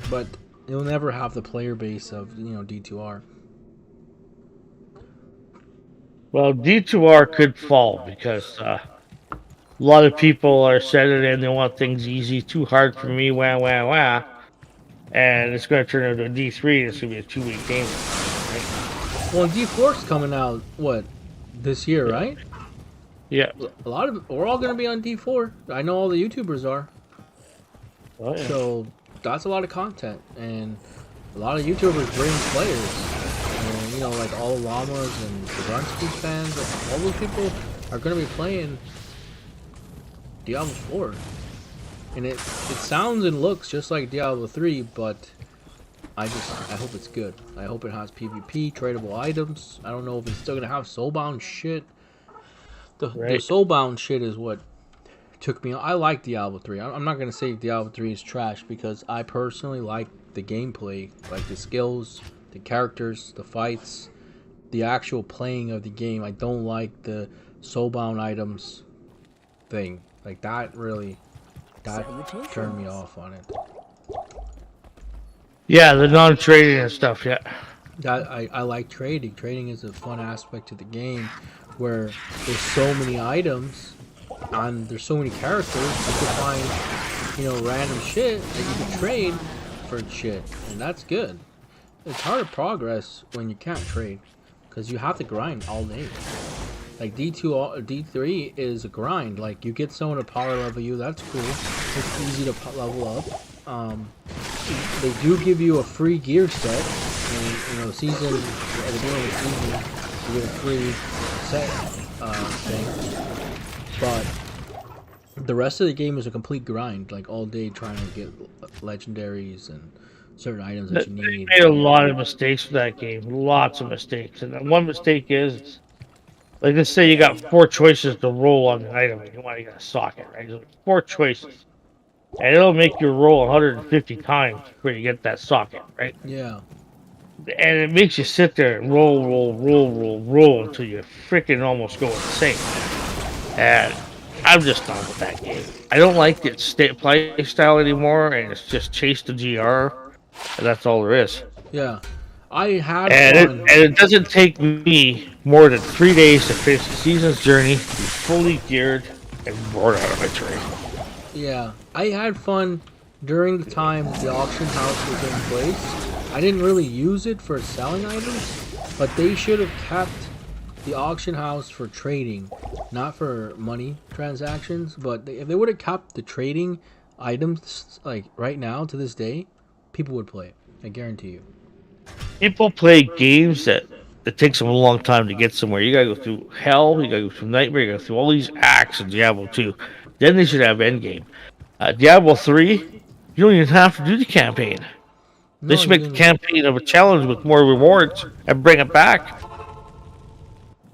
But you'll never have the player base of D2R. Well, D2R could fall because a lot of people are set it in. They want things easy, too hard for me, wah, wah, wah. And it's going to turn into a D3. It's going to be a 2-week game. Right? Well, D4's coming out, what, this year, right? Yeah. We're all going to be on D4. I know all the YouTubers are. Oh, yeah. So that's a lot of content. And a lot of YouTubers bring players. And, like all the llamas and the Grunspeed fans, like, all those people are going to be playing Diablo 4. And it sounds and looks just like Diablo 3, but I hope it's good. I hope it has PvP, tradable items. I don't know if it's still going to have soulbound shit. The soulbound shit is what took me. I like Diablo 3. I'm not going to say Diablo 3 is trash because I personally like the gameplay, like the skills, the characters, the fights, the actual playing of the game. I don't like the soulbound items thing. Like that turned me off on it. Yeah, the non-trading and stuff, yeah. I like trading. Trading is a fun aspect to the game where there's so many items and there's so many characters. You can find, random shit that you can trade for shit. And that's good. It's hard to progress when you can't trade because you have to grind all day. Like D3 is a grind. Like you get someone to power level you, that's cool. It's easy to level up. They do give you a free gear set, and at the beginning of the season, you get a free set thing. But the rest of the game is a complete grind, like all day trying to get legendaries and certain items that you need. They made a lot of mistakes with that game. Lots of mistakes, and one mistake is. Like, let's say you got 4 choices to roll on an item, and you want to get a socket, right? So 4 choices. And it'll make you roll 150 times before you get that socket, right? Yeah. And it makes you sit there and roll until you freaking almost go insane. And I'm just done with that game. I don't like its play style anymore, and it's just chase the GR, and that's all there is. Yeah. I had fun. And it doesn't take me more than 3 days to finish the season's journey, be fully geared, and bored out of my trade. Yeah, I had fun during the time the auction house was in place. I didn't really use it for selling items, but they should have kept the auction house for trading, not for money transactions. But if they would have kept the trading items, like right now to this day, people would play it. I guarantee you. People play games that it takes them a long time to get somewhere. You gotta go through hell, you gotta go through nightmare, you gotta go through all these acts in Diablo 2. Then they should have endgame. Diablo 3, you don't even have to do the campaign. They No, should you make the can. campaign of a challenge with more rewards and bring it back.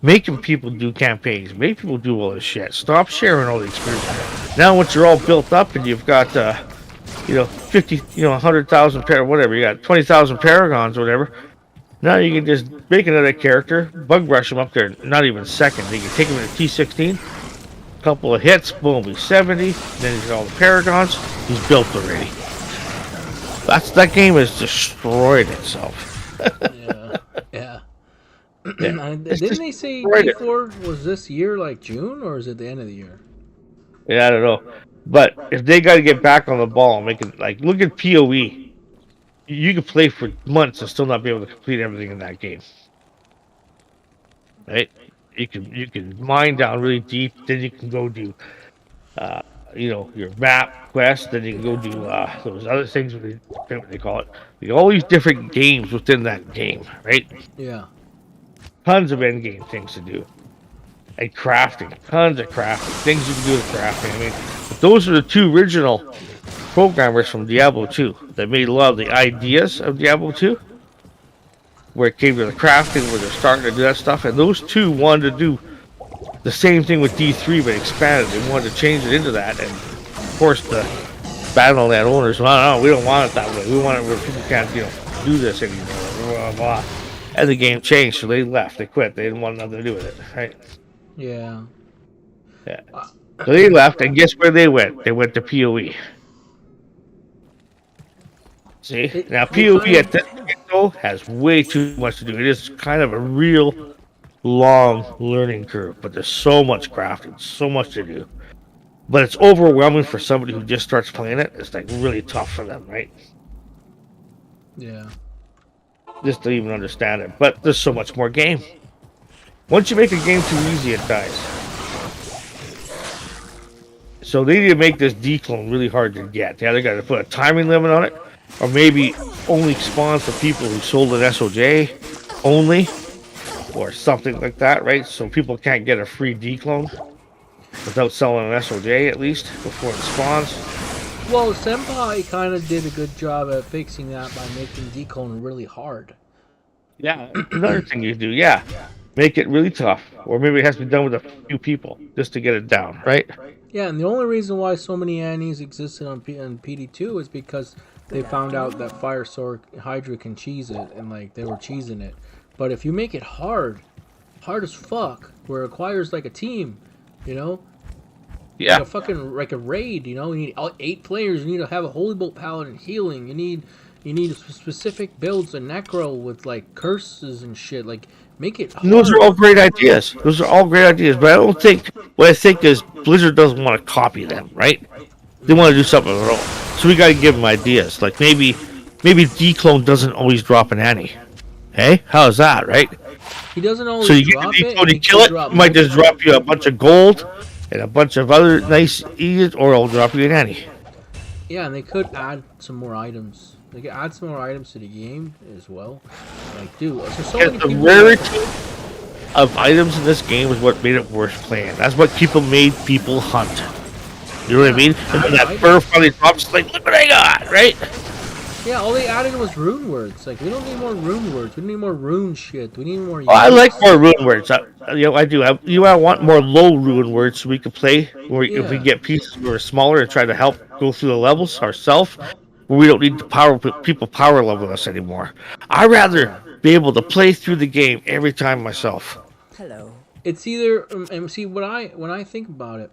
Making people do campaigns, make people do all this shit. Stop sharing all the experience. Now, once you're all built up and you've got, 50, 100,000 whatever, you got 20,000 paragons or whatever. Now you can just make another character, bug rush him up there, not even a second. You can take him in a T16, couple of hits, boom, he's 70. Then he's got all the paragons. He's built already. That game has destroyed itself. Yeah. Yeah. Yeah, it's Didn't just they say destroyed it. D4 was this year, like June, or is it the end of the year? Yeah, I don't know. But if they got to get back on the ball and make it like, look at PoE. You could play for months and still not be able to complete everything in that game. Right? You can mine down really deep, then you can go do your map quest, then you can go do those other things, I forget what they call it. All these different games within that game, right? Yeah. Tons of end game things to do. And crafting, tons of crafting, things you can do with crafting. I mean, but those are the two original programmers from Diablo 2 that made a lot of the ideas of Diablo 2, where it came to the crafting, where they're starting to do that stuff. And those two wanted to do the same thing with D3, but expanded. They wanted to change it into that. And of course, the Battleland owners, well, no, we don't want it that way. We want it where people can't, do this anymore. Blah, blah, blah. And the game changed, so they left. They quit. They didn't want nothing to do with it, right? Yeah. Yeah. So they left, and guess where they went? They went to PoE. See? Now, PoE at this point, though, has way too much to do. It is kind of a real long learning curve, but there's so much crafting, so much to do. But it's overwhelming for somebody who just starts playing it. It's like really tough for them, right? Yeah. Just to even understand it. But there's so much more game. Once you make a game too easy, it dies. So they need to make this declone really hard to get. They either got to put a timing limit on it, or maybe only spawns for people who sold an SOJ only, or something like that, right? So people can't get a free declone without selling an SOJ at least before it spawns. Well, Senpai kind of did a good job at fixing that by making declone really hard. Yeah, another thing you do, yeah. Make it really tough, or maybe it has to be done with a few people just to get it down, right? Yeah, and the only reason why so many Annies existed on PD2 is because they found out that Fire Sword Hydra can cheese it, and like they were cheesing it. But if you make it hard as fuck, where it requires like a team, Yeah. like a fucking like a raid, you need 8 players. You need to have a Holy Bolt Paladin healing. You need specific builds, a Necro with like curses and shit. Like make it hard. Those are all great ideas. Those are all great ideas, but what I think is Blizzard doesn't want to copy them, right? They want to do something of their own. So we got to give them ideas. Like maybe declone doesn't always drop an Annie. Hey, how's that, right? He doesn't always So you get drop the it. declone, you kill it, it might just drop you a bunch of gold and a bunch of other nice ease, or it'll drop you an Annie. Yeah, and they could add some more items. They could add some more items to the game as well. Like, dude, there's so many The people. rarity of items in this game is what made it worth playing. That's what made people hunt. You know what I mean? And when that fur finally drops, it's like, look what I got, right? Yeah, all they added was rune words. Like, we don't need more rune words. We need more rune shit. We need more. Oh, I like more rune words. I do. I want more low rune words so we can play. If we get pieces that are smaller and try to help go through the levels ourselves, where we don't need to people power level us anymore. I'd rather be able to play through the game every time myself. Hello. It's either and see when I think about it,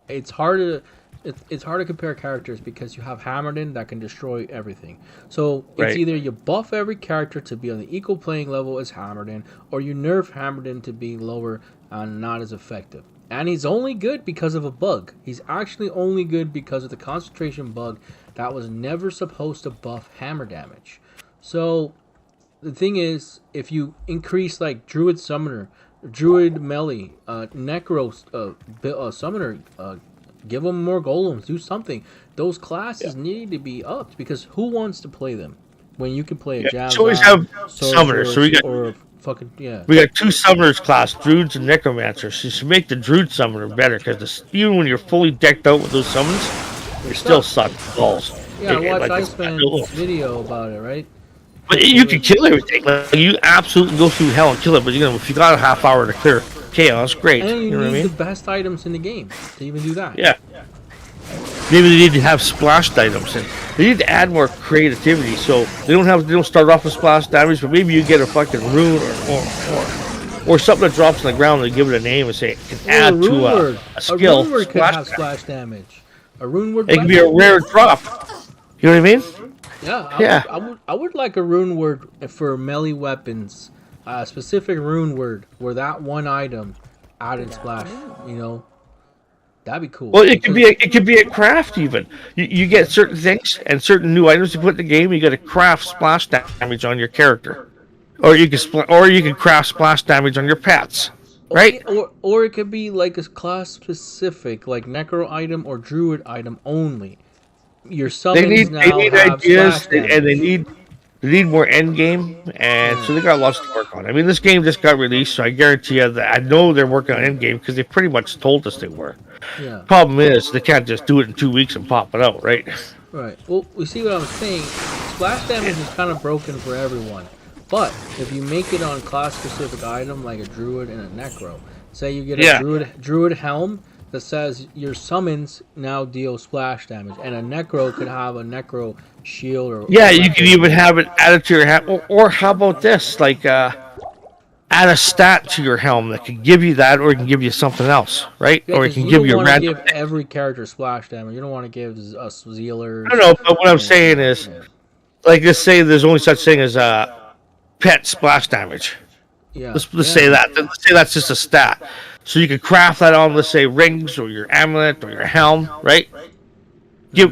it's hard to compare characters because you have Hammerdin that can destroy everything. So it's either you buff every character to be on the equal playing level as Hammerdin, or you nerf Hammerdin to be lower and not as effective. And he's only good because of a bug. He's actually only good because of the concentration bug that was never supposed to buff hammer damage. So the thing is, if you increase like Druid Summoner, Druid Melee, Necro Summoner, give them more golems, do something. Those classes need to be upped because who wants to play them? when you can play a Yeah, jab we always have summoners. So sorceress, or fucking yeah. we got two summoners class, druids and necromancers. You should make the druid summoner better because even when you're fully decked out with those summons, they still suck balls. Yeah, I watched like Iceman's video about it, right? But you can kill everything. Like you absolutely go through hell and kill it. But if you got a half hour to clear chaos, great. And you know what I need mean? the best items in the game to even do that. Yeah. Maybe they need to have splashed items, and they need to add more creativity. So they don't start off with splash damage, but maybe you get a fucking rune or something that drops on the ground and give it a name and say it can add to a skill. A rune word could have splash damage. A rune word. It can be a rare drop. You know what I mean? Yeah. I would like a rune word for melee weapons. A specific rune word where that one item added splash. You know. That'd be cool. Well, it could be a craft even. You get certain things and certain new items to put in the game. You got to craft splash damage on your character, or you can craft splash damage on your pets, right? Or it could be like a class specific, like necro item or druid item only. Your summons They now need have ideas, splash damage. and they need more end game, and so they got lots to work on. I mean, this game just got released, so I guarantee you that I know they're working on end game because they pretty much told us they were. Yeah. Problem is, they can't just do it in 2 weeks and pop it out, right? Right. Well, we see what I'm saying. Splash damage is kind of broken for everyone, but if you make it on class-specific item like a druid and a necro, say you get a druid helm that says your summons now deal splash damage, and a necro could have a necro shield or you can even have it added to your helm, or how about this, like add a stat to your helm that can give you that, or it can give you something else, right? Yeah, or it can give you a random. Give every character splash damage. You don't want to give us Zealers. I don't know, but what I'm saying is, like, let's say there's only such thing as pet splash damage. Yeah. Let's say that. Let's say that's just a stat. So you could craft that on, let's say, rings or your amulet or your helm, right?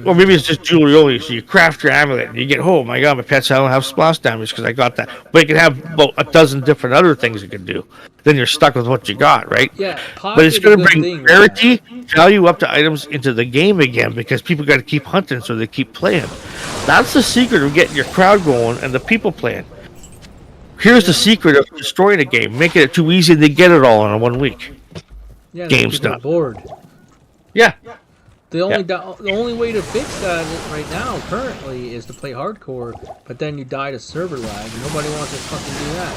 Or maybe it's just jewelry only. So you craft your amulet and you get, oh my god, my pet's don't have splash damage because I got that. But it can have about a dozen different other things it can do. Then you're stuck with what you got, right? Yeah. But it's going to bring rarity, value up to items into the game again because people got to keep hunting so they keep playing. That's the secret of getting your crowd going and the people playing. Here's the secret of destroying a game, making it too easy to get it all in 1 week. Yeah, game's done. Bored. Yeah. The only way to fix that right now, currently, is to play hardcore, but then you die to server lag, and nobody wants to fucking do that.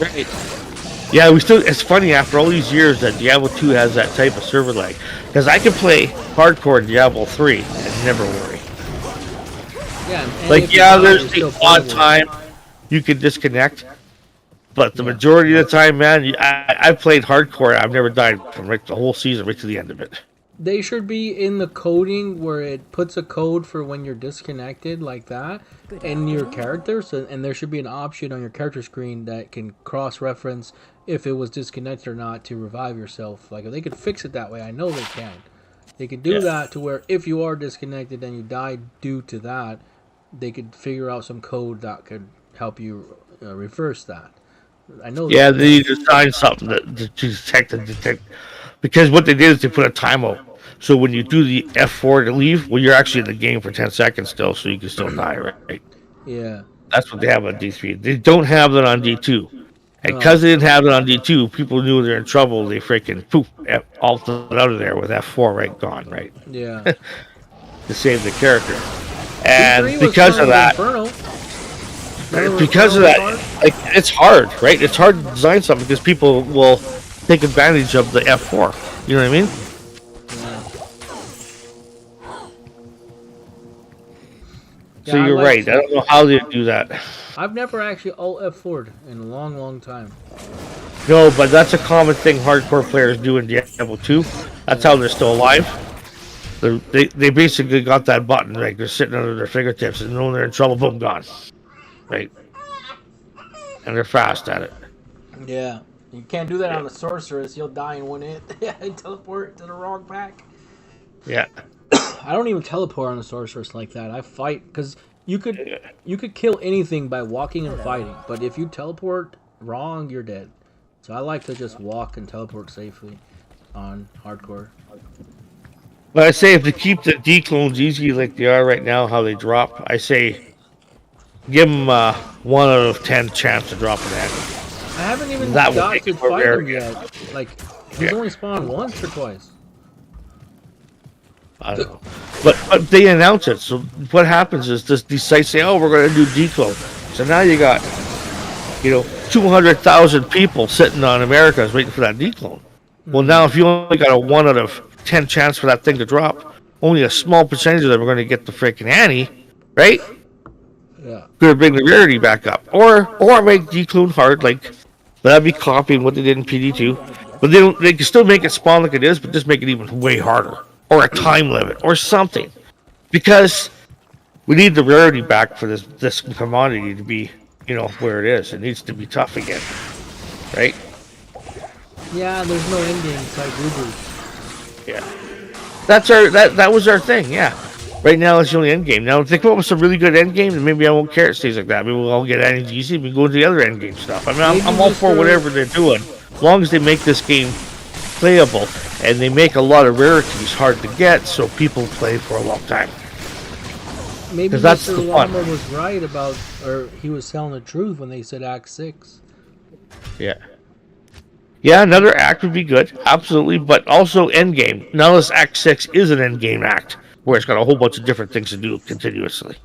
Right. Yeah, it's funny, after all these years that Diablo 2 has that type of server lag. Because I can play hardcore in Diablo 3 and never worry. Yeah, there's the odd time you can disconnect, but the majority of the time, man, I've played hardcore. I've never died from the whole season right to the end of it. They should be in the coding where it puts a code for when you're disconnected like that in your character. So, and there should be an option on your character screen that can cross-reference if it was disconnected or not to revive yourself. Like, if they could fix it that way, I know they can. They could do that to where if you are disconnected and you die due to that, they could figure out some code that could help you reverse that. I know. Yeah, they need to sign something to detect. Because what they did is they put a timeout. So when you do the F4 to leave, well, you're actually in the game for 10 seconds still, so you can still die, right? Yeah. That's what they have on D3. They don't have that on D2. And because they didn't have it on D2, people knew they're in trouble. They freaking poof, ulted out of there with F4 right gone, right? Yeah. To save the character. And because of that, like, it's hard, right? It's hard to design something because people will take advantage of the F4. You know what I mean? So you're right. I don't know how they do that. I've never actually alt F4'd in a long, long time. No, but that's a common thing hardcore players do in Diablo 2. That's how they're still alive. They basically got that button, right? They're sitting under their fingertips and knowing they're in trouble, boom, gone. Right? And they're fast at it. Yeah. You can't do that on a sorceress. You'll die in 1 hit. And teleport to the wrong pack. Yeah. I don't even teleport on a sorceress like that. I fight because you could kill anything by walking and fighting, but if you teleport wrong, you're dead. So I like to just walk and teleport safely on hardcore. But I say if they keep the D clones easy like they are right now, how they drop, I say Give them 1 out of 10 chance to drop an ante. I haven't even That would got make to it more fight rare him again. yet. Like, he's Yeah. only spawned once or twice. I don't know. But they announce it. So what happens is these sites say, oh, we're going to do declone. So now you got, 200,000 people sitting on Americas waiting for that declone. Well, now if you only got a 1 out of 10 chance for that thing to drop, only a small percentage of them are going to get the freaking ante, right? Yeah. Going to bring the rarity back up. Or make declone hard, like, but that'd be copying what they did in PD2. But they can still make it spawn like it is, but just make it even way harder. Or a time limit, or something. Because we need the rarity back for this commodity to be, where it is. It needs to be tough again. Right? Yeah, there's no endgame. It's like Uber. Yeah. That was our thing, yeah. Right now it's the only end game. Now if they come up with some really good end game, then maybe I won't care it stays like that. Maybe we'll all get NGC and we can go to the other end game stuff. I mean I'm all for whatever they're doing. As long as they make this game playable and they make a lot of rarities hard to get so people play for a long time. Maybe that's Mr. the fun. Lama was right about, or he was telling the truth when they said Act 6. Yeah. Yeah, another act would be good, absolutely, but also endgame. Now this Act 6 is an endgame act, where it's got a whole bunch of different things to do continuously.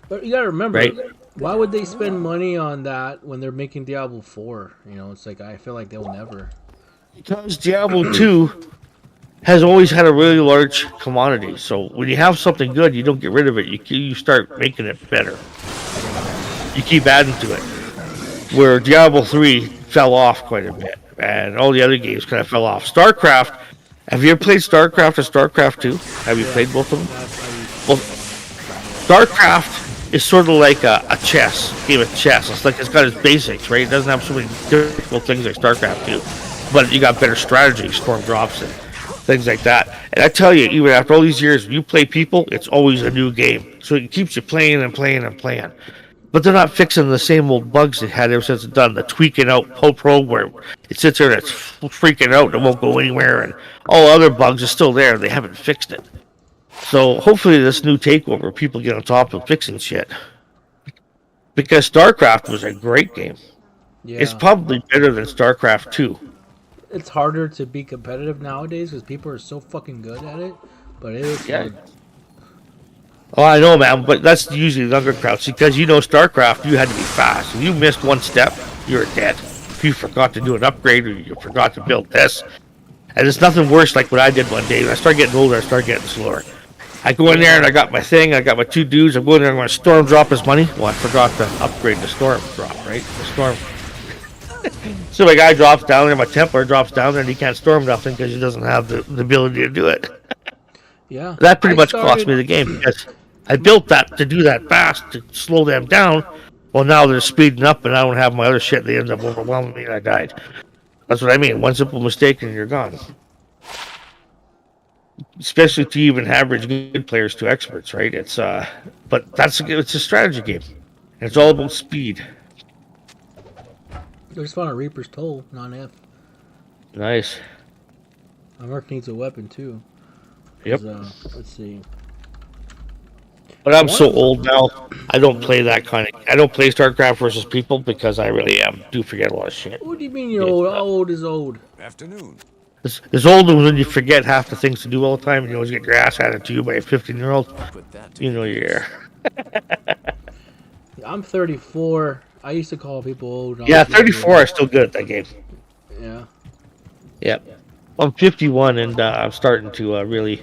But you gotta remember, Right. why would they spend money on that when they're making Diablo 4? It's like, I feel like they'll never. Because Diablo 2 has always had a really large commodity, so when you have something good, you don't get rid of it, you start making it better. You keep adding to it. Where Diablo 3 fell off quite a bit, and all the other games kind of fell off. StarCraft, have you ever played StarCraft or StarCraft 2? Have you played both of them? Well, StarCraft is sort of like a game of chess. It's got its basics, right? It doesn't have so many difficult things like StarCraft 2, but you got better strategy, storm drops, and things like that. And I tell you, even after all these years, when you play people, it's always a new game. So it keeps you playing and playing and playing. But they're not fixing the same old bugs they had ever since it's done. The tweaking out pro where it sits there and it's freaking out and it won't go anywhere, and all other bugs are still there. They haven't fixed it. So hopefully this new takeover, people get on top of fixing shit. Because StarCraft was a great game. Yeah. It's probably better than StarCraft 2. It's harder to be competitive nowadays because people are so fucking good at it. But it is hard. Oh, I know, man, but that's usually the younger crowds because StarCraft, you had to be fast. If you missed one step, you were dead. If you forgot to do an upgrade or you forgot to build this, and it's nothing worse like what I did one day. When I started getting older, I started getting slower. I go in there and I got my thing, I got my 2 dudes. I'm going there and I'm going to storm drop his money. Well, I forgot to upgrade the storm drop, right? The storm. So my guy drops down there, my Templar drops down there, and he can't storm nothing because he doesn't have the ability to do it. Yeah. That pretty much cost me the game because I built that to do that fast to slow them down. Well, now they're speeding up, and I don't have my other shit. They end up overwhelming me, and I died. That's what I mean. One simple mistake, and you're gone. Especially to even average good players to experts, right? It's but it's a strategy game, and it's all about speed. I just found a Reaper's Toll, non-F. Nice. My Merc needs a weapon too. Yep. Let's see. But I'm so old now. I don't play that kind of. I don't play StarCraft versus people because I really do forget a lot of shit. What do you mean you're old? How old is old? Afternoon. It's old when you forget half the things to do all the time, and you always get your ass handed to you by a 15-year-old. Put that to You know you're. I'm 34. I used to call people old. Yeah, 34 are still good at that game. Yeah. Yep. I'm 51, and I'm starting to really.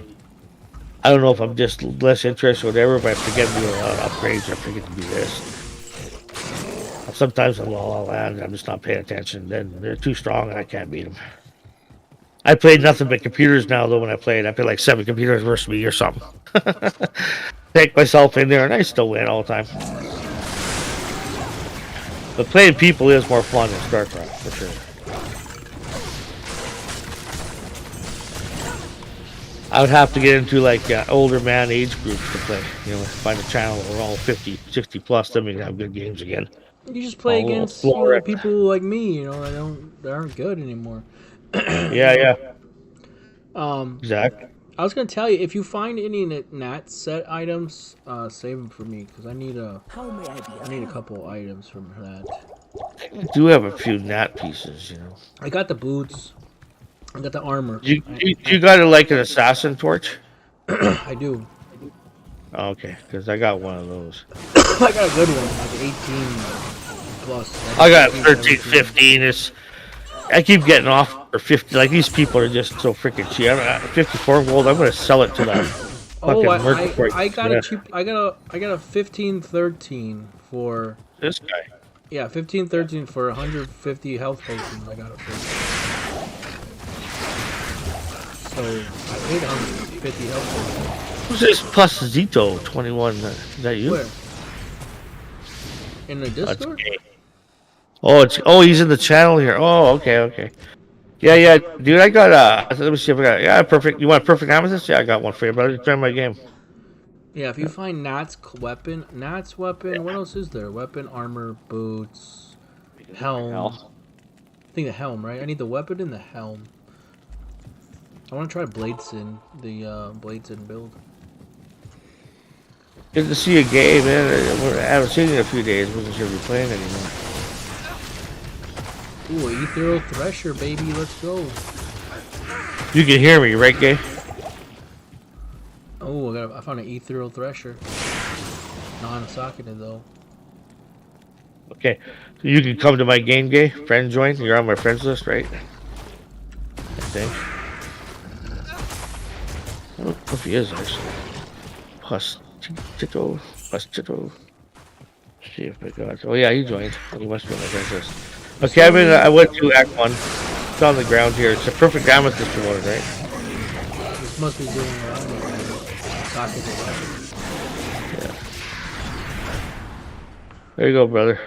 I don't know if I'm just less interested or whatever, but I forget to do a lot of upgrades. I forget to do this. Sometimes I'm all land. I'm just not paying attention. Then they're too strong, and I can't beat them. I played nothing but computers now, though. When I played, I played like 7 computers versus me or something. Take myself in there, and I still win all the time. But playing people is more fun than StarCraft, for sure. I would have to get into like older man age groups to play. Find a channel where we're all 50, 60 plus, then we can have good games again. You just play All against Florida. people like me, that aren't good anymore. Yeah. Um, Exactly. I was gonna tell you, if you find any nat set items, save them for me, because I need a How may I be of help? couple items from that. I do have a few nat pieces, you know. I got the boots. I got the armor. You got it like an assassin torch? I do. Oh, okay, because I got one of those. I got a good one, like 18 plus. I got 13, 13, 15. I keep getting off for 50. Like, these people are just so freaking cheap. I'm at 54 gold. I'm gonna sell it to that Oh, fucking merc. I got a cheap. I got a 1513 for. This guy. Yeah, 1513 for 150 health potions. I got it for. So I paid 150 health potions. Who's this plus Zito 21? Is that you? Where? In the That's Discord? gay. Oh, he's in the channel here. Oh, okay. Yeah, dude, I got let me see if I got. Yeah, perfect. You want a perfect amethyst? Yeah, I got one for you, brother. Join my game. Yeah, if you find Nat's weapon, what else is there? Weapon, armor, boots, helm. I think the helm, right? I need the weapon and the helm. I want to try Bladeson, the Bladeson build. Good to see you, gay, man. I haven't seen you in a few days. Wasn't sure if you're playing anymore. Ooh, Ethereal Thresher, baby, let's go. You can hear me, right, gay? Oh, I found an Ethereal Thresher. Non-socketed though. Okay, so you can come to my game, gay. Friend join. You're on my friends list, right? I think. I don't know if he is actually. Plus Tito. See if I got. Oh yeah, he joined. He must be on my friends list. Okay, I went to Act 1. It's on the ground here. It's a perfect amethyst you wanted, right? This must be doing socketed weapon. Yeah. There you go, brother.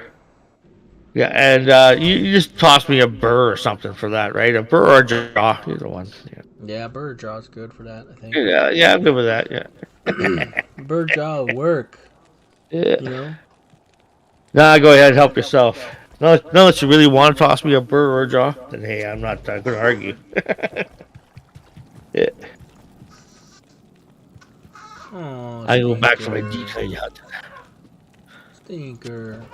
Yeah, and you just toss me a burr or something for that, right? A burr or a jaw, either one. Yeah, bird jaw's good for that, I think. Yeah, I'm good with that. Yeah. Bird jaw will work. Yeah. You know? Nah, go ahead, help yourself. No, unless you really want to toss me a burr or a jaw, then hey, I'm not going to argue. Yeah. Oh, I go back for my decoy hunt. Stinker.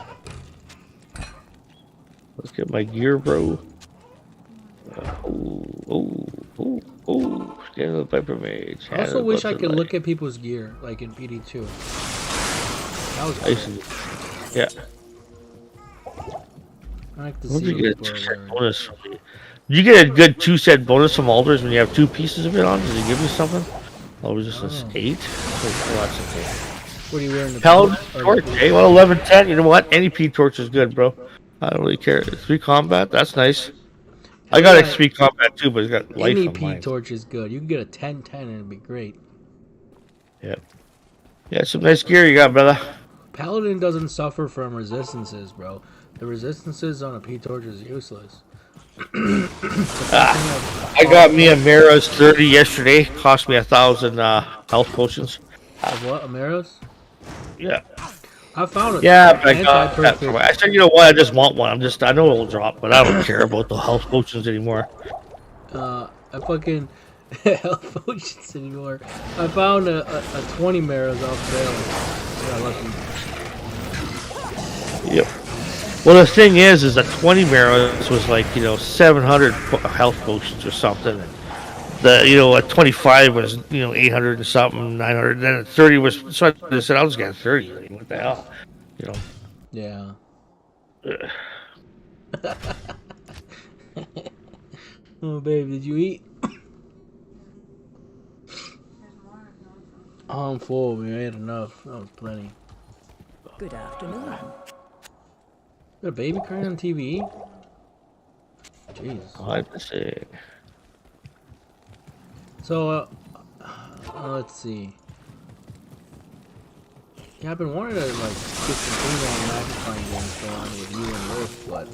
Let's get my gear, bro. Scan of the Piper Mage. I also wish I could look at people's gear, like in PD2. That was cool. Yeah. I like to What see did you get a what people are 2-set wearing. bonus from me? You get a good 2-set bonus from Alders when you have 2 pieces of it on? Does it give you something? Oh, it was just an 8? Oh, that's okay. What are you wearing? Paladin torch, eh? Well, 11, 10. You know what? Any P torch is good, bro. I don't really care. 3 combat, that's nice. I got XP combat too, but it's got life Any on mine. P torch is good. You can get a 10-10 and it'd be great. Yeah. Yeah, some nice gear you got, brother. Paladin doesn't suffer from resistances, bro. The resistances on a P torch is useless. I got me a Mara's 30 yesterday. Cost me 1,000 health potions. Of what? Amaros? Yeah. I found it. Yeah, but I got that for I said, you know what? I just want one. I know it'll drop, but I don't care about the health potions anymore. I fucking health potions anymore. I found a 20 Maros off sale. Yeah, lucky. Yep. Well, the thing is that 20 Maros was like, 700 health potions or something. A 25 was, 800 and something, 900. Then a 30 was, so I said, I'll just get 30. Like, what the hell? Yeah. Oh, babe, did you eat? Oh, I'm full. We ate enough. That was plenty. Good afternoon. Got a baby crying on TV? Jeez. I'd say. So, let's see. Yeah, I've been wanting to get some things on magnifying games going on with you and Lift, but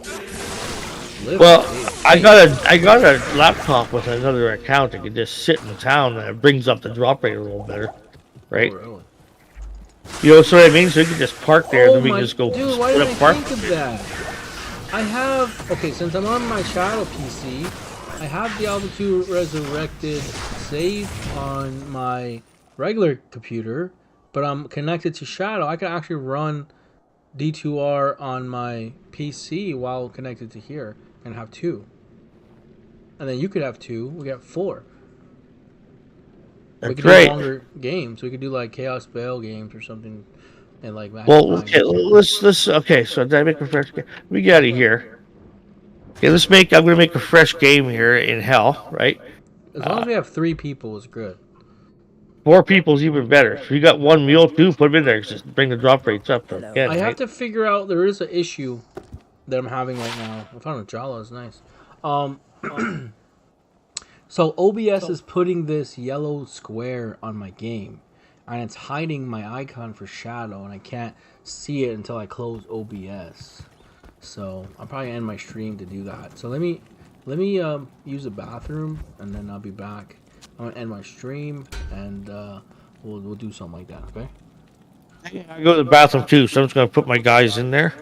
Well, I got a laptop with another account that can just sit in the town and it brings up the drop rate a little better, right? Oh, really? So what I mean? So you can just park there and then we can just go dude, why split didn't up park. I think of that? I have, since I'm on my shadow PC, I have Diablo 2 Resurrected saved on my regular computer, but I'm connected to Shadow. I can actually run D2R on my PC while connected to here and have 2. And then you could have 2. We got 4. We That's could great. do longer games. We could do like Chaos Bale games or something, and like match Well, time. okay, let's. Okay, so did I make a fresh game? We got it here. Okay, let's make. I'm gonna make a fresh game here in hell, right? As long as we have 3 people, is good. 4 people's even better. If you got one mule too, put them in there. Just bring the drop rates up Hello. again, I have right? to figure out. There is an issue that I'm having right now. I found a Jala is nice. So OBS is putting this yellow square on my game, and it's hiding my icon for Shadow, and I can't see it until I close OBS. So I'll probably end my stream to do that. So let me use the bathroom, and then I'll be back. I'm gonna end my stream, and we'll do something like that. Okay. I go to the bathroom too, so I'm just gonna put my guys in there.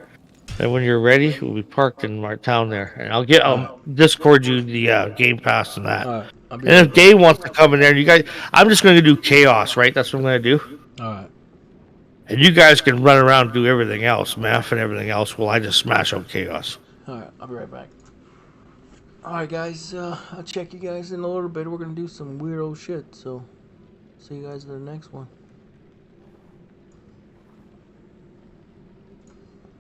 And when you're ready, we'll be parked in my town there, and I'll Discord you the Game Pass and that. All right. I'll be And right if Dave wants to come in there, you guys, I'm just gonna do chaos, right? That's what I'm gonna do. back. All right. And you guys can run around and do everything else, math and everything else, while I just smash up chaos. All right. I'll be right back. All right, guys. I'll check you guys in a little bit. We're gonna do some weirdo shit. So see you guys in the next one.